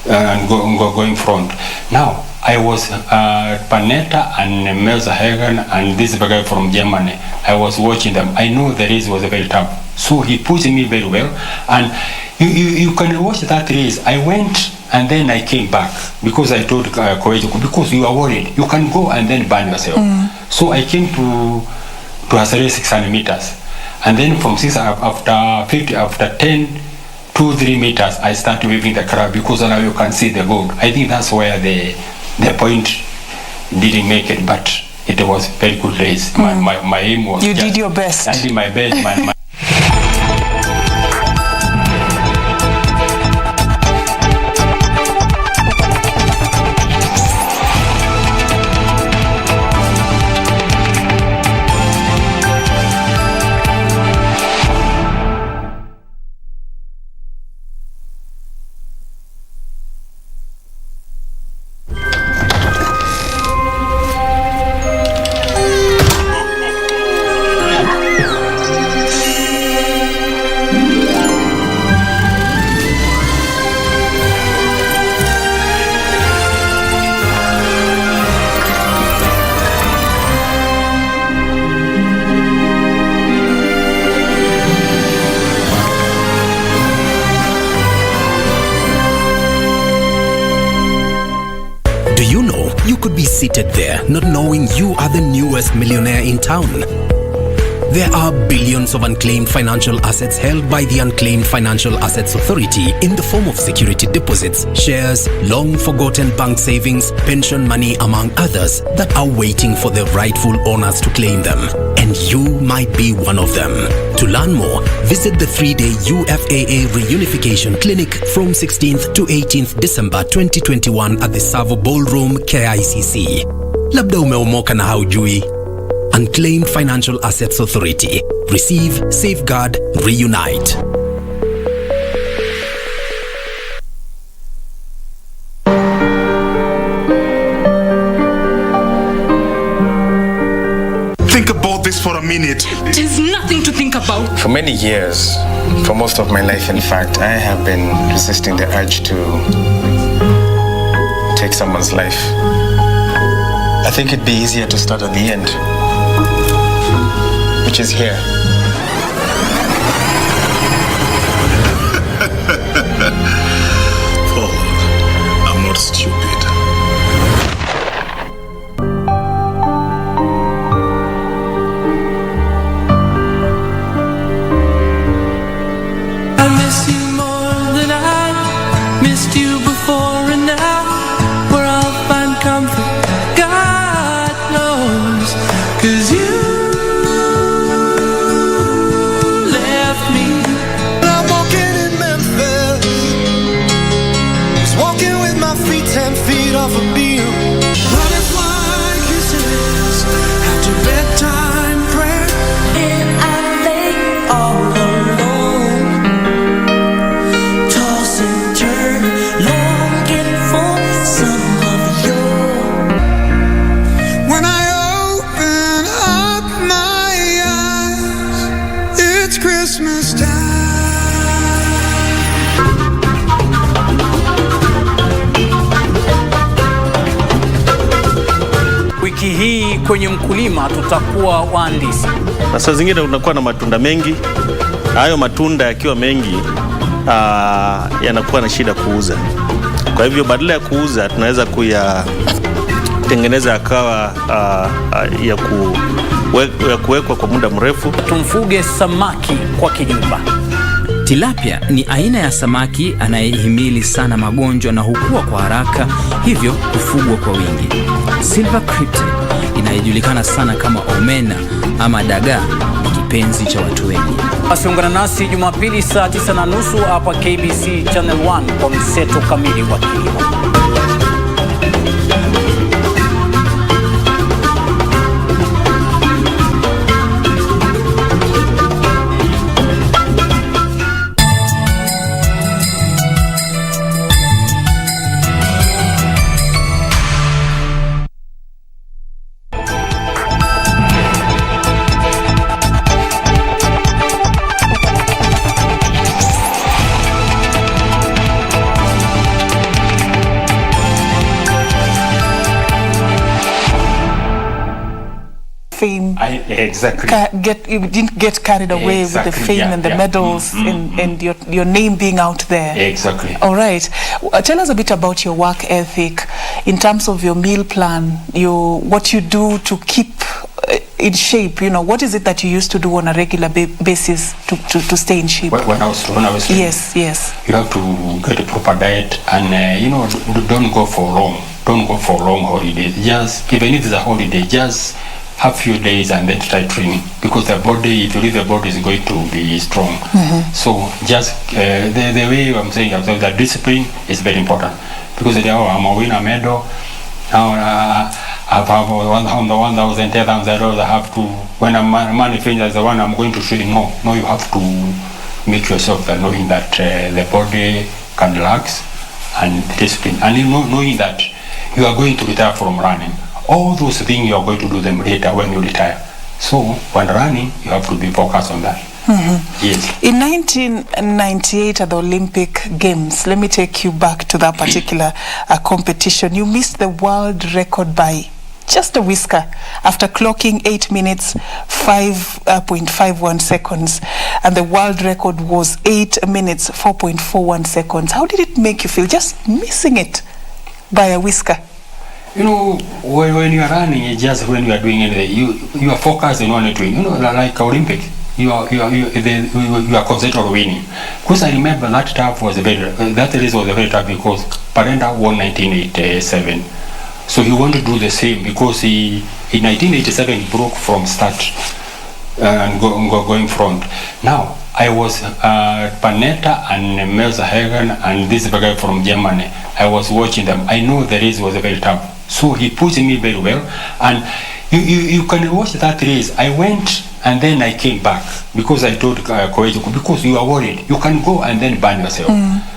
and going front. Now I was Panetta and Melza Hagen and this guy from Germany. I was watching them. I know the race was very tough. So he pushed me very well. And you can watch that race. I went and then I came back, because I told Coach, because you are worried, you can go and then burn yourself. So I came to accelerate 600 meters. And then from 6 after 10, 2-3 meters, I started waving the crowd, because now you can see the gold. I think that's where the point didn't make it, but it was a very good race. My aim was... You did your best. I did my best. Seated there, not knowing you are the newest millionaire in town. There are billions of unclaimed financial assets held by the Unclaimed Financial Assets Authority in the form of security deposits, shares, long-forgotten bank savings, pension money, among others, that are waiting for the rightful owners to claim them. And you might be one of them. To learn more, visit the 3-day UFAA Reunification Clinic from 16th to 18th December 2021 at the Savo Ballroom, KICC. Labda umeomoka na haujui. Unclaimed Financial Assets Authority. Receive, safeguard, reunite. Think about this for a minute. There's nothing to think about. For many years, for most of my life, in fact, I have been resisting the urge to take someone's life. I think it'd be easier to start at the end, which is here. Paul, I'm not stupid. I miss you more than I missed you before, and now where I'll find comfort, God knows, 'cause you left me. I'm walking in Memphis, just walking with my feet 10 feet off a beam, butterfly kisses after bedtime prayer, and I lay all alone, toss and turn, longing for some of your. When I open up my eyes, it's Christmas time. Wiki hii kwenye mkulima tutakuwa wahandisi. Na saa zingine unakuwa na matunda mengi. Hayo matunda yakiwa mengi yanakuwa na shida kuuza. Kwa hivyo badala ya kuuza tunaweza kuyatengeneza akawa ya kuwekwa kwa muda mrefu. Tumfuge samaki kwa kinyumba. Tilapia ni aina ya samaki anayehimili sana magonjwa na hukua kwa haraka, hivyo kufugwa kwa wingi. Silver Cryptid inayojulikana sana kama omena ama dagaa ni kipenzi cha watu wengi. Basi ungana nasi Jumapili saa 9:30 hapa KBC Channel 1 kwa mseto kamili wa kilimo. Fame. Exactly. You didn't get carried away with the fame and the medals and your name being out there. Exactly. All right. Tell us a bit about your work ethic in terms of your meal plan, what you do to keep in shape. What is it that you used to do on a regular basis to stay in shape? When I was yes. You have to get a proper diet and don't go for long holidays. Just even if it's a holiday, just have few days and then try training, because the body, if you leave the body, is going to be strong. So just the way I'm saying, that discipline is very important, because I'm a winner medal now. I have $1,000, $10,000. I have to, when I'm money finishes, the one I'm going to train. No, you have to make yourself knowing that the body can relax and discipline, and knowing that you are going to retire from running. All those things you are going to do them later when you retire. So when running, you have to be focused on that. Yes. In 1998 at the Olympic Games, let me take you back to that particular competition. You missed the world record by just a whisker after clocking 8 minutes 5.51 seconds, and the world record was 8 minutes 4.41 seconds. How did it make you feel just missing it by a whisker? You know, when you are running, it's just when you are doing anything, you are focused on only doing. You know, like Olympic, you are concentrated on winning. Because I remember that race was very tough because Parenda won 1987. So he wanted to do the same because in 1987 he broke from start and going front. Now I was Panetta and Melza Hagen and this guy from Germany. I was watching them. I know the race was very tough. So he pushed me very well. And you can watch that race. I went and then I came back because I told Coach, because you are worried. You can go and then burn yourself.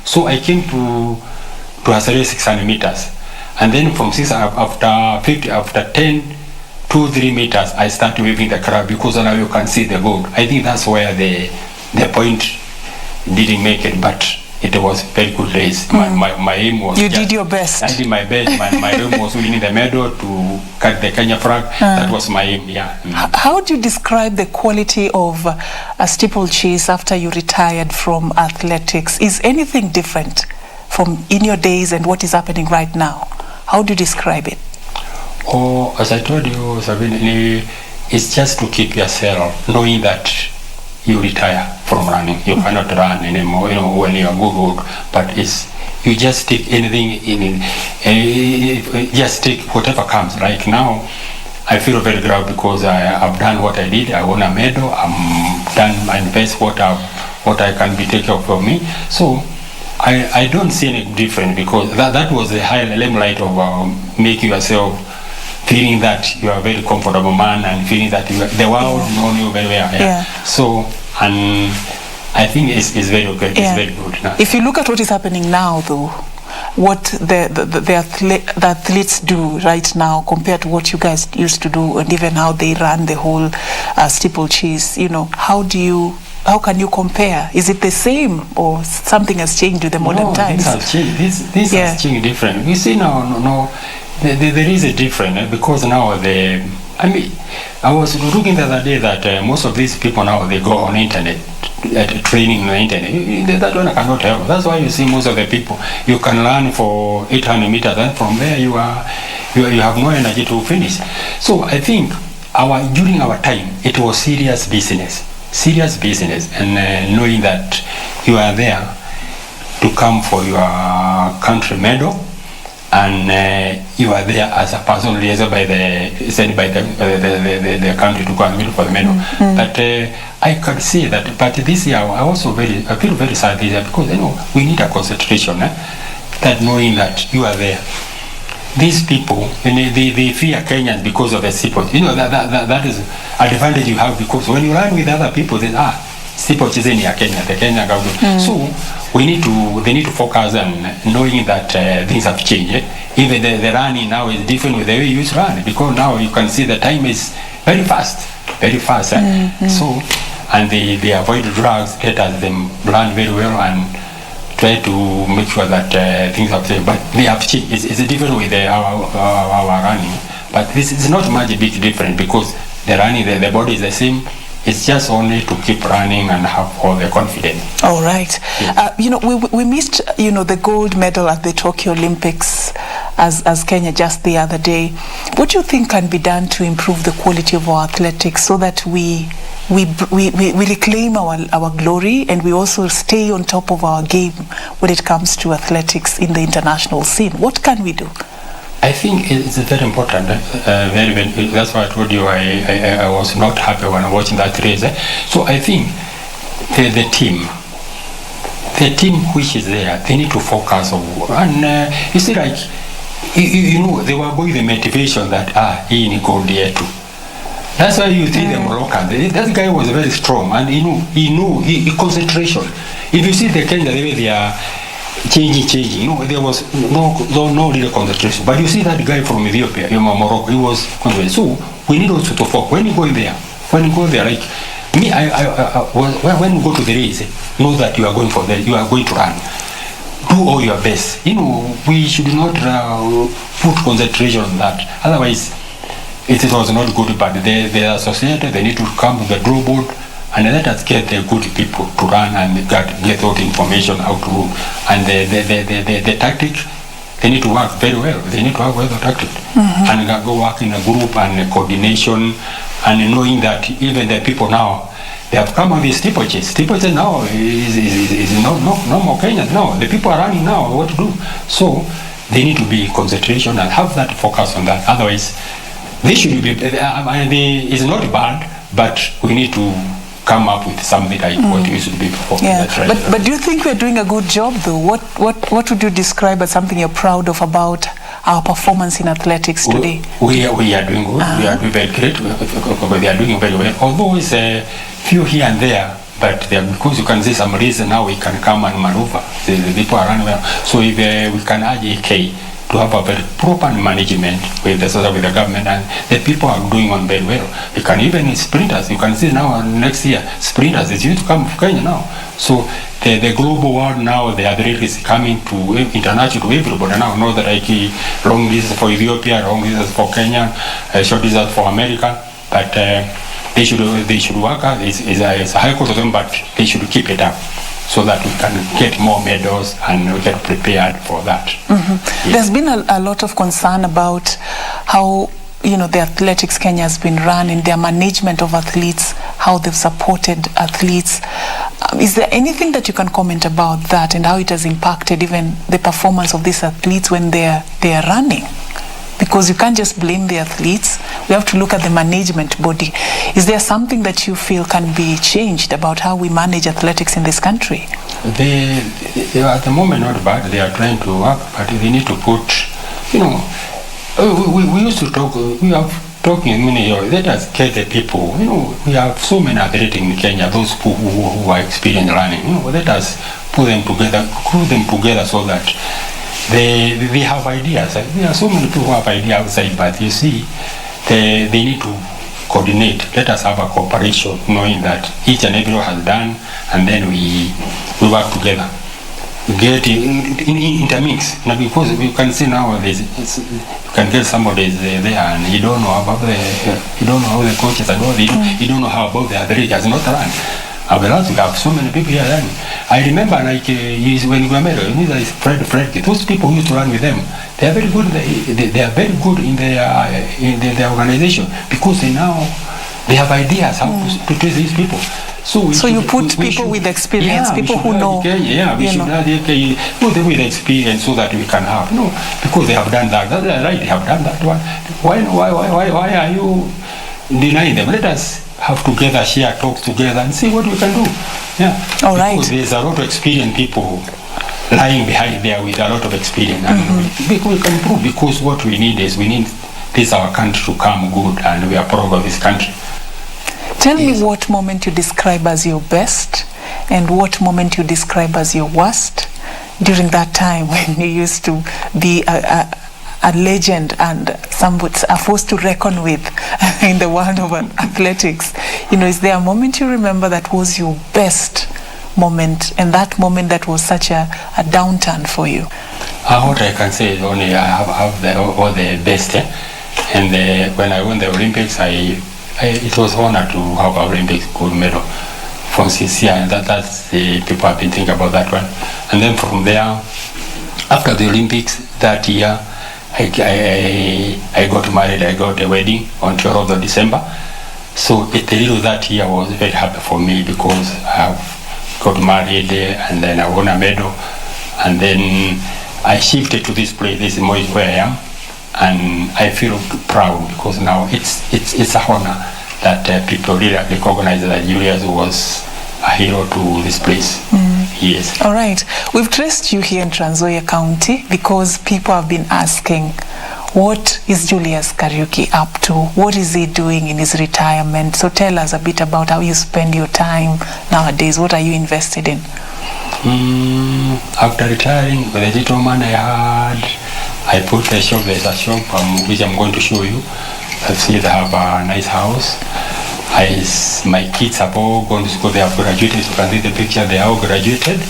So I came to accelerate 600 meters. And then from 6 after 10, 2-3 meters, I start waving the crowd because now you can see the goal. I think that's where the point didn't make it, but it was a very good race. My aim was... You did your best. I did my best. My aim was winning the medal to cut the Kenya flag. That was my aim, yeah. How would you describe the quality of a steeplechase after you retired from athletics? Is anything different from in your days and what is happening right now? How do you describe it? Oh, as I told you, Sabine, it's just to keep yourself knowing that you retire from running. You cannot run anymore, you know, when you are good. But you just take anything just take whatever comes. Like now, I feel very proud because I've done what I did. I won a medal. I'm done my best. What I can be taken of me. So I don't see any different because that was the high limelight of making yourself feeling that you are a very comfortable man and feeling that the world knows you very well. Yeah. So, and I think it's very good. It's very good. Now. If you look at what is happening now, though, what the athletes do right now compared to what you guys used to do, and even how they run the whole steeplechase, you know, how can you compare? Is it the same or something has changed with the modern times? Things have changed. This has changed different. You see now, there is a difference because now I was looking the other day that most of these people now they go on internet, training on the internet. That one I cannot help. That's why you see most of the people you can run for 800 meters and from there you have no energy to finish. So I think during our time it was serious business, and knowing that you are there to come for your country medal. And you are there as a person liaison sent by the country to go and win for the medal. But I could see that. But this year I feel very sad this year because we need a concentration. That knowing that you are there. These people, they fear Kenyans because of the support. That is an advantage you have because when you run with other people, they support is in Kenya, the Kenya government. So they need to focus on knowing that things have changed. Even the running now is different with the way you used to run because now you can see the time is very fast. So, and they avoid drugs, let them run very well and try to make sure that things have changed. But they have changed. It's different with our running. But this is not much big difference because the running, the body is the same. It's just only to keep running and have all the confidence. All right. Yes. We missed, the gold medal at the Tokyo Olympics as Kenya just the other day. What do you think can be done to improve the quality of our athletics so that we reclaim our glory and we also stay on top of our game when it comes to athletics in the international scene? What can we do? I think it's very important. That's why I told you I was not happy when watching that race. So I think the team which is there, they need to focus on. And you see, like they were going the motivation that he need gold here too. That's why you see the Moroccan. That guy was very strong, and he knew concentration. If you see the Kenya, the way they are changing. There was no real concentration. But you see that guy from Ethiopia, Morocco, he was concentrated. So we need also to focus. When you go there, like me, when you go to the race, know that you are going to run. Do all your best. We should not put concentration on that. Otherwise, it was not good. But they are associated. They need to come to the draw board. And let us get the good people to run and get all the information how to run. And the tactic, they need to work very well. They need to work well tactic and go work in a group and coordination, and knowing that even the people now, they have come on these steeplechases. Steeplechases now is no more Kenyans now. The people are running now what to do. So they need to be concentration and have that focus on that. Otherwise, they should be. It's not bad, but we need to come up with something like what used to be before. Yeah. That's right. But do you think we're doing a good job though? What would you describe as something you're proud of about our performance in athletics today? We are doing good. We are doing very great. We are doing very well. Although it's a few here and there, but because you can see some reason now we can come and maneuver. The people are running well. So if we can urge AK to have a very proper management with the government, and the people are doing on very well. You can even sprinters, you can see now next year, sprinters is used to come to Kenya now. So the global world now, the athletics is coming to international to everybody now. Know that like long distance for Ethiopia, long distance for Kenya, short distance for America, but they should work out. It's a high cost of them, but they should keep it up, so that we can get more medals and we get prepared for that. Yes. There's been a lot of concern about how the athletics Kenya has been run in their management of athletes, how they've supported athletes. Is there anything that you can comment about that and how it has impacted even the performance of these athletes when they are running? Because you can't just blame the athletes. We have to look at the management body. Is there something that you feel can be changed about how we manage athletics in this country? They at the moment not bad. They are trying to work, but they need to put, we used to talk, we have talking many years. Let us get the people. We have so many athletes in Kenya, those who are experienced running. Let us put them together so that they have ideas. There are so many people who have ideas outside, but you see, they need to coordinate. Let us have a cooperation, knowing that each and every one has done, and then we work together. Get intermix. Now, because you can see nowadays, you can get somebody there and you don't know about you don't know how the coaches are doing. You don't know how about the athletes has not run. We have so many people here running. I remember like when we were married, Fred, those people who used to run with them, they are very good. They are very good in their organization, because they have ideas how to treat these people. So you put people with experience, people who know. We should put them with experience so that we can have. Because they have done that. That's right. They have done that one. Why are you denying them? Let us have together, share, talk together, and see what we can do. Yeah. All right. Because there's a lot of experienced people lying behind there with a lot of experience. And we can prove, because what we need is this our country to come good, and we are proud of this country. Tell me what moment you describe as your best and what moment you describe as your worst during that time when you used to be a legend and a force to reckon with in the world of athletics. Is there a moment you remember that was your best moment, and that moment that was such a downturn for you? What I can say is only I have all the best. And when I won the Olympics, it was an honor to have an Olympic gold medal from sincere, and that's the people have been thinking about that one. And then from there, after the Olympics that year, I got married. I got a wedding on 12th of December. So that year was very happy for me, because I got married and then I won a medal, and then I shifted to this place. This is where I am. And I feel proud, because now it's a honor that people really recognize that Julius was a hero to this place. Yes. All right. We've traced you here in Trans Nzoia County because people have been asking, what is Julius Kariuki up to? What is he doing in his retirement? So tell us a bit about how you spend your time nowadays. What are you invested in? After retiring, with the little money I put a shop. There's a shop which I'm going to show you. I see they have a nice house. My kids have all gone to school. They have graduated. You can see the picture. They all graduated.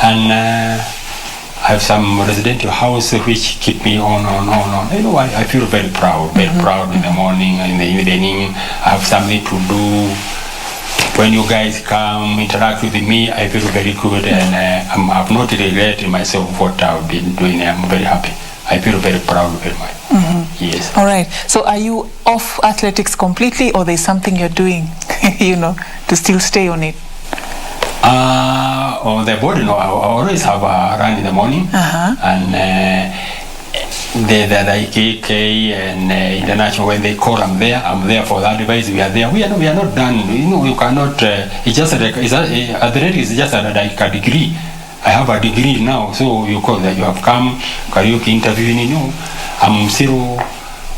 And I have some residential house which keep me on. I feel very proud. Very proud in the morning and in the evening. I have something to do. When you guys come interact with me, I feel very good, and I'm not regretting myself what I've been doing. I'm very happy. I feel very proud very much. Yes. All right. So are you off athletics completely, or there's something you're doing, to still stay on it? On the body, no, I always have a run in the morning, and the IKK and international, when they call, I'm there for that advice. We are there. We are not done. You cannot. It's just athletics is just like a degree. I have a degree now, so you call that you have come karaoke interviewing. I'm still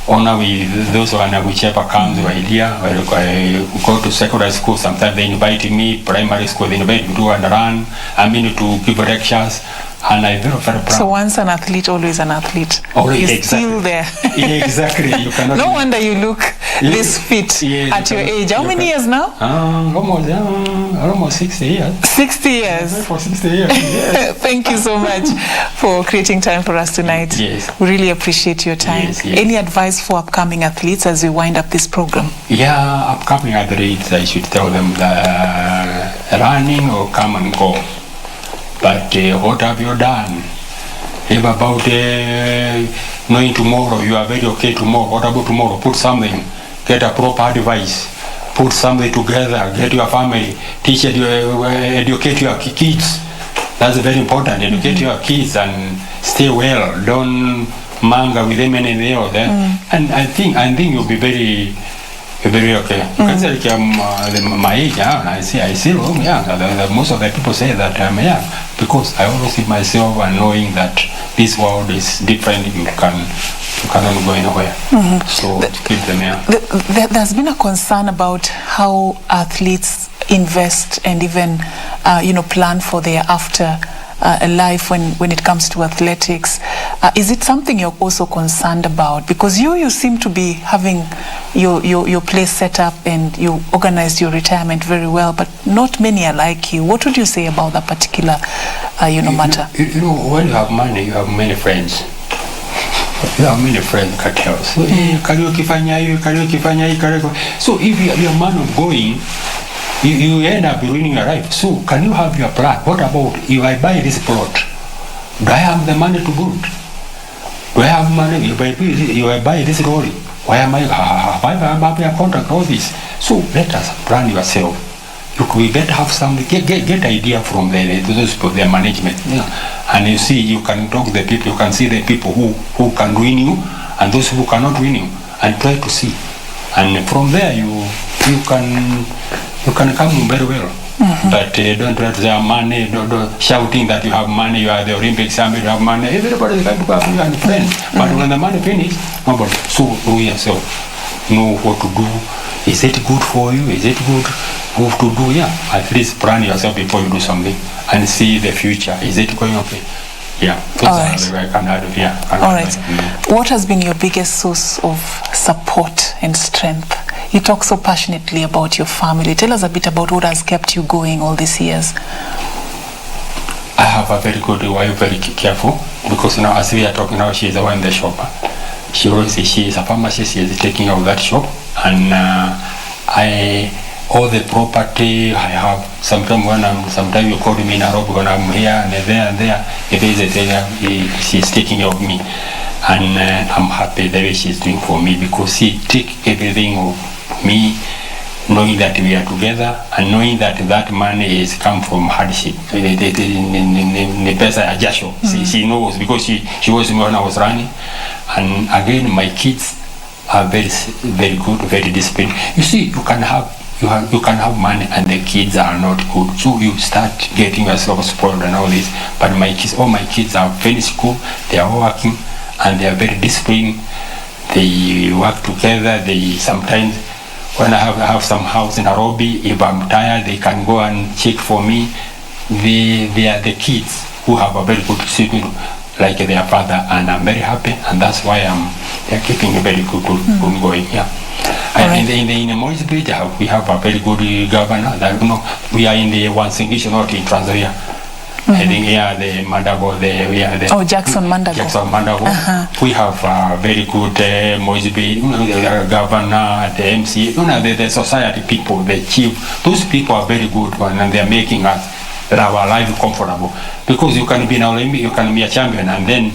honor with those whichever comes with idea. I go to secondary school, sometimes they invite me, primary school, they invite me to do and run. to give lectures, and I'm very proud. So once an athlete, always an athlete. Always, You're still there. Exactly. You cannot. No wonder you look this fit at your age. How many years now? Almost 60 years. 60 years. For 60 years. Yes. Thank you so much for creating time for us tonight. Yes. We really appreciate your time. Yes. Any advice for upcoming athletes as we wind up this program? Yeah, upcoming athletes, I should tell them that running or come and go. But what have you done? If about knowing tomorrow, you are very okay tomorrow. What about tomorrow? Put something, get a proper advice, put something together, get your family, teach, educate your kids. That's very important. Educate your kids and stay well. Don't manga with them and they are there. And I think you'll be very okay. You can say like my age, I see long, most of the people say that I'm young because I always see myself and knowing that this world is different. You cannot go anywhere. So keep them young. There's been a concern about how athletes invest and even plan for their after life when it comes to athletics. Is it something you're also concerned about? Because you seem to be having your place set up and you organized your retirement very well, but not many are like you. What would you say about that particular matter? When you have money, you have many friends. You have many friends, cartels. So if you're a man of going, you end up ruining your life. So can you have your plan? What about if I buy this plot? Do I have the money to build? Do I have money? If I buy this lorry, why am I have a contract, all this? So let us plan yourself. We get have some get idea from those people, their management. And you see, you can talk to the people, you can see the people who can win you and those who cannot win you, and try to see. And from there you can come very well. But don't try to say money, don't shouting that you have money, you are the Olympic champion, you have money. Everybody can go after you and friends. But when the money finishes, nobody. So you yourself know what to do. Is it good for you? Is it good to do? Yeah. At least plan yourself before you do something and see the future. Is it going okay? Yeah. All right. I can add, all right. What has been your biggest source of support and strength? You talk so passionately about your family. Tell us a bit about what has kept you going all these years. I have a very good wife, very careful, because as we are talking now, she is the one in the shop. She is a pharmacist. She is taking care of that shop, and all the property I have. Sometimes you call me in Nairobi when I'm here and there. If there is a thing, she is taking care of me, and I'm happy the way she's doing for me because she take everything of me, knowing that we are together and knowing that money is come from hardship. She knows because she was when I was running. And again, my kids are very, very good, very disciplined. You see, you can have money and the kids are not good, so you start getting yourself spoiled and all this. But all my kids are finished school, they are working, and they are very disciplined. They work together. They sometimes, when I have some house in Nairobi, if I'm tired, they can go and check for me. They are the kids who have a very good discipline, like their father, and I'm very happy, and that's why they're keeping a very good going. Yeah. And in the Moise Bridge, we have a very good governor. We are in the one single not in Tanzania. I think the Mandago, Jackson Mandago. Jackson Mandago. We have a very good Moise Bridge, the governor, the MC, the society people, the chief. Those people are very good, and they are making us our life comfortable. Because you can be an Olympic, you can be a champion, and then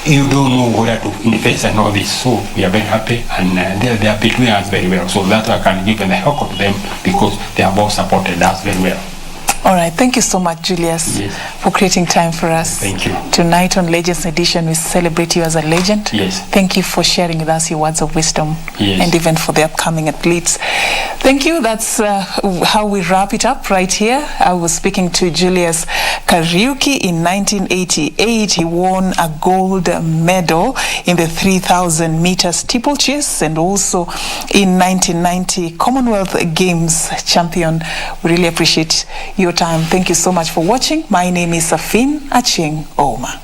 you don't know where to invest and all this. So we are very happy, and they are between us very well. So that I can give them the help of them because they have all supported us very well. All right, thank you so much, Julius, for creating time for us. Thank you. Tonight on Legends Edition, we celebrate you as a legend. Yes. Thank you for sharing with us your words of wisdom, and even for the upcoming athletes. Thank you. That's how we wrap it up right here. I was speaking to Julius Kariuki. In 1988, he won a gold medal in the 3,000 meter steeplechase, and also in 1990 Commonwealth Games champion. We really appreciate your time. Thank you so much for watching. My name is Safin Aching Oma.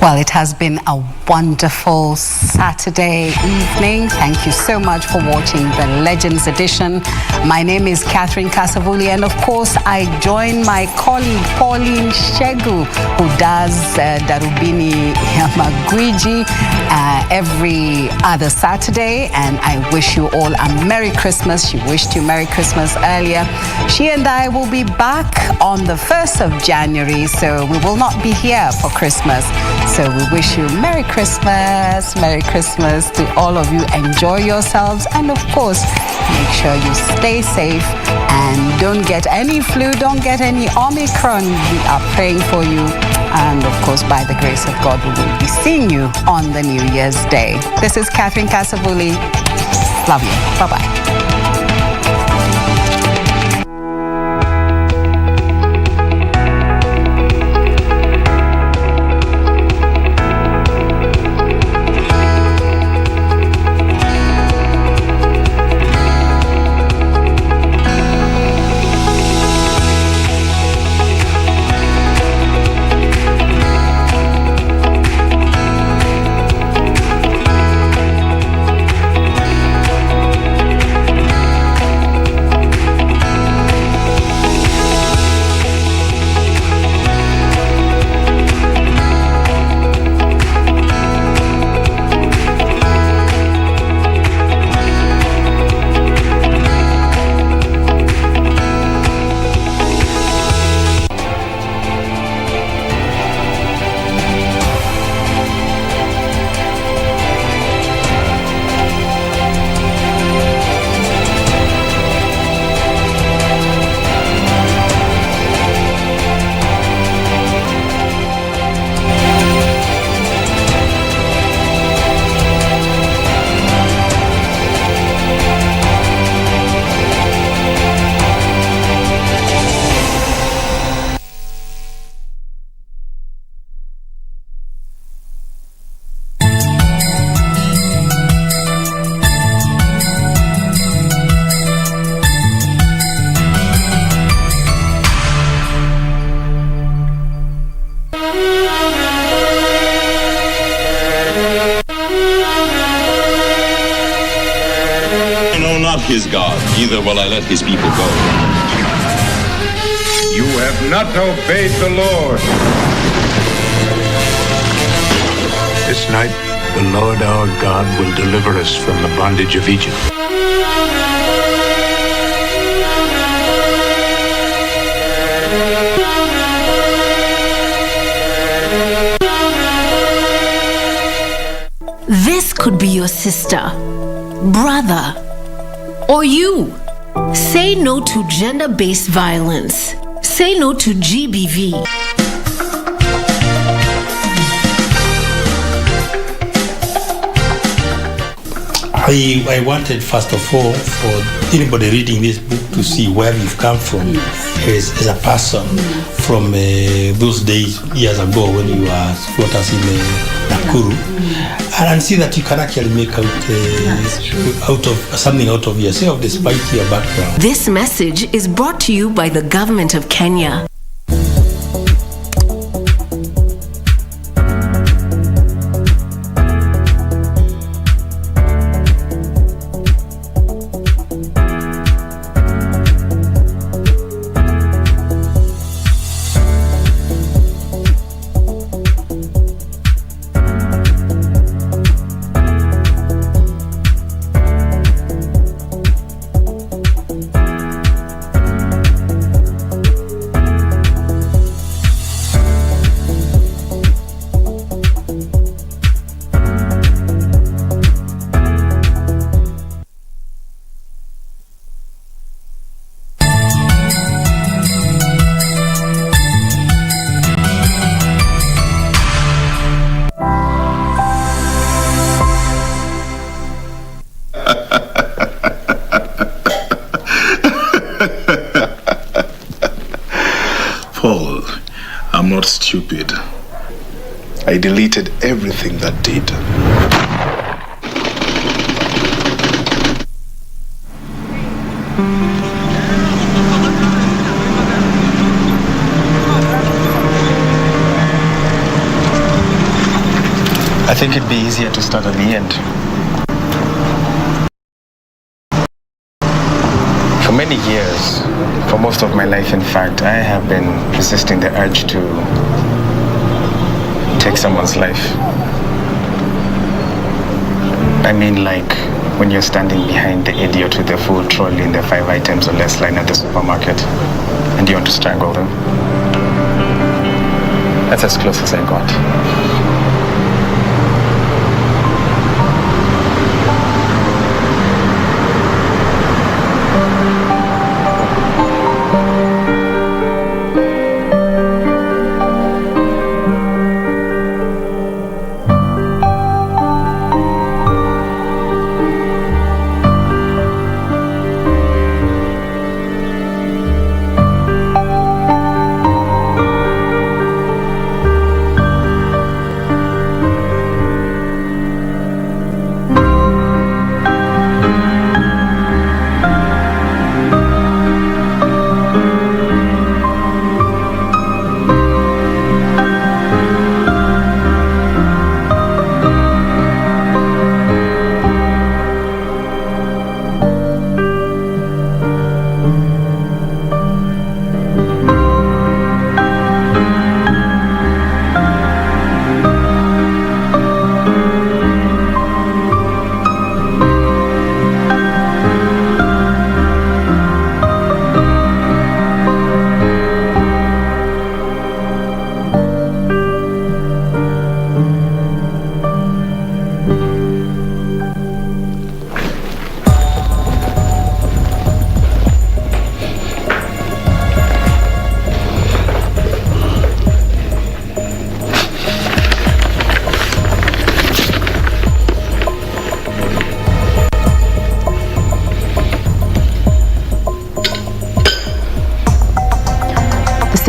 Well, it has been a wonderful Saturday evening. Thank you so much for watching the Legends Edition. My name is Catherine Kasavuli, and of course, I join my colleague Pauline Shegu, who does Darubini Magwiji every other Saturday. And I wish you all a Merry Christmas. She wished you Merry Christmas earlier. She and I will be back on the 1st of January, so we will not be here for Christmas. So we wish you Merry Christmas to all of you. Enjoy yourselves, and of course, make sure you stay safe and don't get any flu, don't get any Omicron. We are praying for you, and of course, by the grace of God, we will be seeing you on the New Year's Day. This is Catherine Kasavuli. Love you. Bye-bye. His God, neither will I let his people go. You have not obeyed the Lord. This night, the Lord our God will deliver us from the bondage of Egypt. This could be your sister, brother, or you. Say no to gender-based violence. Say no to GBV. I wanted, first of all, for anybody reading this book to see where you've come from as a person from those days, years ago, when you were with us in Nakuru, and see that you can actually make out of something out of yourself despite your background. This message is brought to you by the government of Kenya. Paul, I'm not stupid. I deleted everything that did. I think it'd be easier to start at the end. For many years, for most of my life in fact, I have been resisting the urge to take someone's life. I mean, like when you're standing behind the idiot with the full trolley in the 5 items or less line at the supermarket and you want to strangle them. That's as close as I got.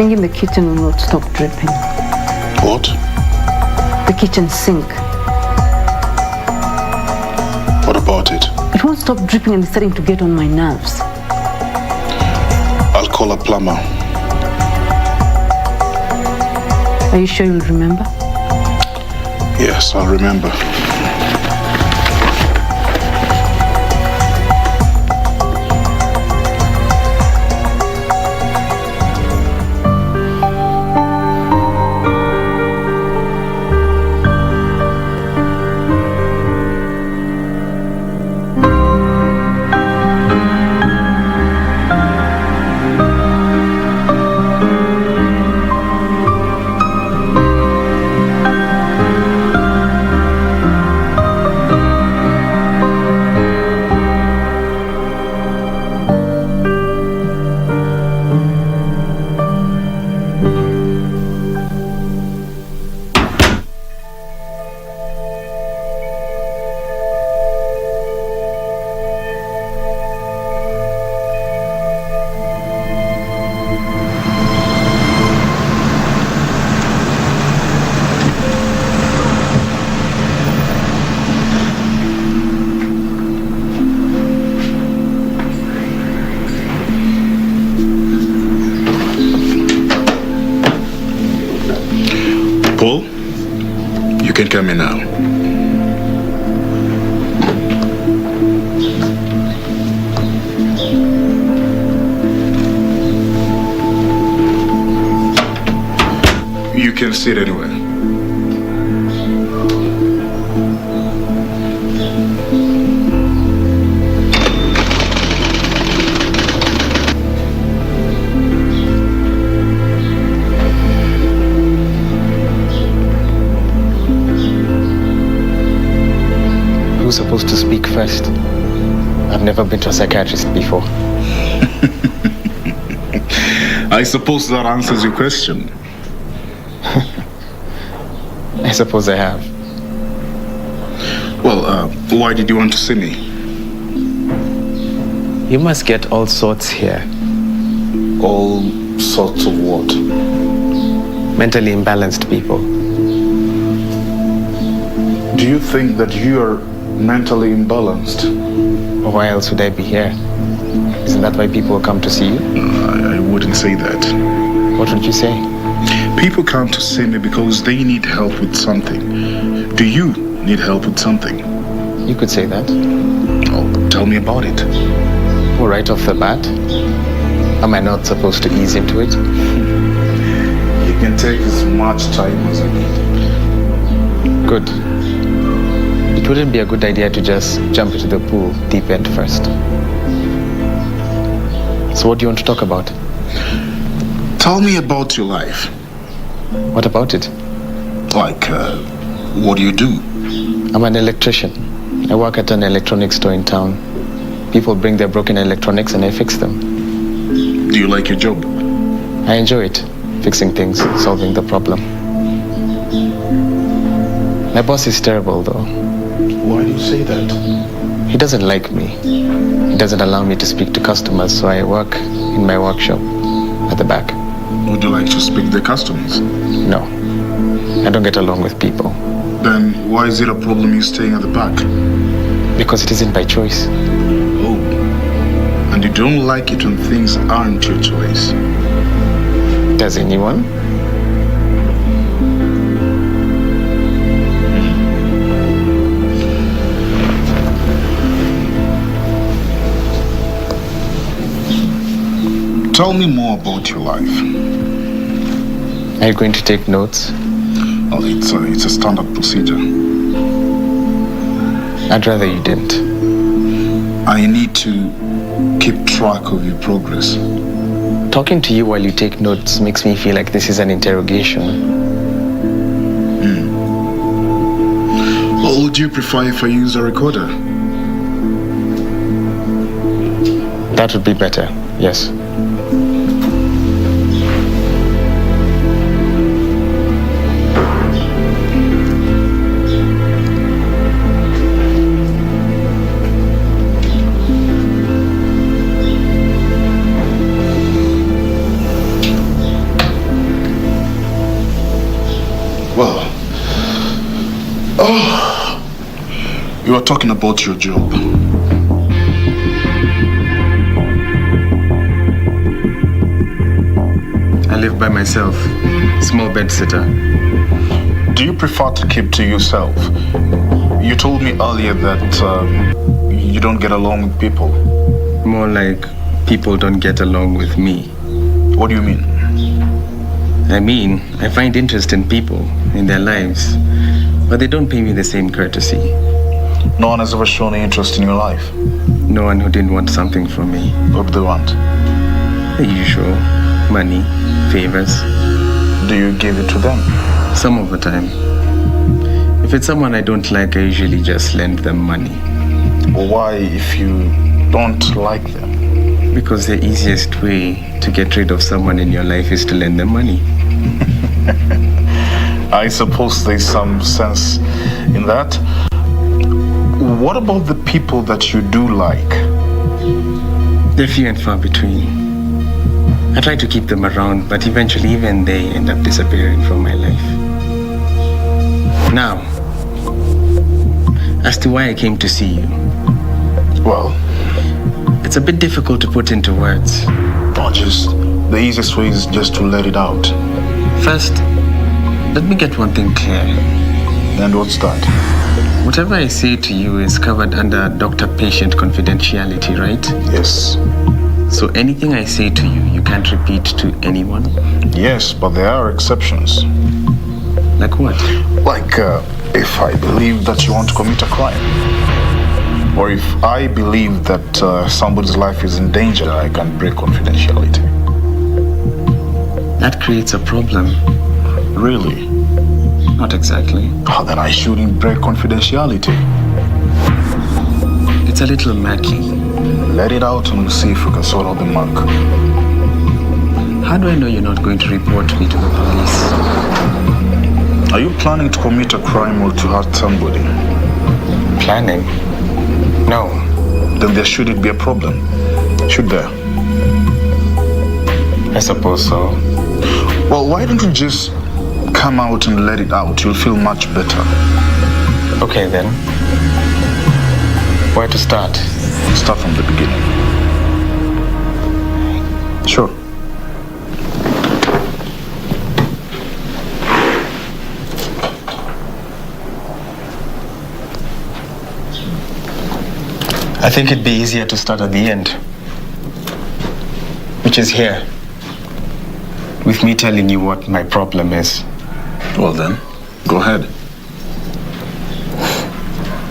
sink in the kitchen will not stop dripping. What? The kitchen sink. What about it? It won't stop dripping and it's starting to get on my nerves. I'll call a plumber. Are you sure you'll remember? Yes, I'll remember. Paul, you can come in now. You can sit anywhere. Who's supposed to speak first? I've never been to a psychiatrist before. I suppose that answers your question. I suppose I have. Well, why did you want to see me? You must get all sorts here. All sorts of what? Mentally imbalanced people. Do you think that you are mentally imbalanced? Why else would I be here? Isn't that why people come to see you? I wouldn't say that. What would you say? People come to see me because they need help with something. Do you need help with something? You could say that. Oh, tell me about it. Well, right off the bat, am I not supposed to ease into it? You can take as much time as I need. Good. It wouldn't be a good idea to just jump into the pool deep end first. So what do you want to talk about? Tell me about your life. What about it? Like, what do you do? I'm an electrician. I work at an electronics store in town. People bring their broken electronics and I fix them. Do you like your job? I enjoy it. Fixing things, solving the problem. My boss is terrible though. Why do you say that? He doesn't like me. He doesn't allow me to speak to customers, so I work in my workshop at the back. Would you like to speak to the customers? No. I don't get along with people. Then why is it a problem you staying at the back? Because it isn't by choice. Oh. And you don't like it when things aren't your choice. Does anyone? Tell me more about your life. Are you going to take notes? Oh, it's a standard procedure. I'd rather you didn't. I need to keep track of your progress. Talking to you while you take notes makes me feel like this is an interrogation. Or would you prefer if I use a recorder? That would be better, yes. You are talking about your job. I live by myself, small bed sitter. Do you prefer to keep to yourself? You told me earlier that you don't get along with people. More like people don't get along with me. What do you mean? I mean, I find interest in people, in their lives, but they don't pay me the same courtesy. No one has ever shown any interest in your life? No one who didn't want something from me. What do they want? The usual. Money, favors. Do you give it to them? Some of the time. If it's someone I don't like, I usually just lend them money. Why if you don't like them? Because the easiest way to get rid of someone in your life is to lend them money. I suppose there's some sense in that. What about the people that you do like? They're few and far between. I try to keep them around, but eventually even they end up disappearing from my life. Now, as to why I came to see you. Well, it's a bit difficult to put into words. The easiest way is just to let it out. First, let me get one thing clear. And what's that? Whatever I say to you is covered under doctor-patient confidentiality, right? Yes. So anything I say to you, you can't repeat to anyone? Yes, but there are exceptions. Like what? Like if I believe that you want to commit a crime. Or if I believe that somebody's life is in danger, I can break confidentiality. That creates a problem. Really? Not exactly. Oh, then I shouldn't break confidentiality. It's a little murky. Let it out and we'll see if we can sort out the mug. How do I know you're not going to report me to the police? Are you planning to commit a crime or to hurt somebody? Planning? No. Then there shouldn't be a problem, should there? I suppose so. Well, why don't you just come out and let it out? You'll feel much better. Okay then. Where to start? Start from the beginning. Sure. I think it'd be easier to start at the end, which is here, with me telling you what my problem is. Well then, go ahead.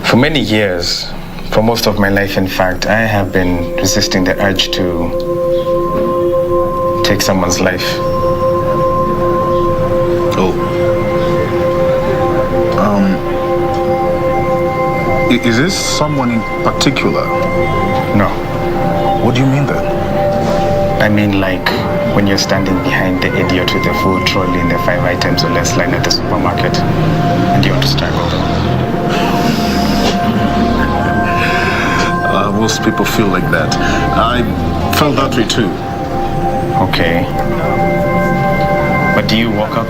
For many years, for most of my life in fact, I have been resisting the urge to take someone's life. Oh. Is this someone in particular? No. What do you mean then? I mean like when you're standing behind the idiot with the food trolley in the 5 items or less line at the supermarket and you want to struggle. Most people feel like that. I felt that way too. Okay. But do you walk up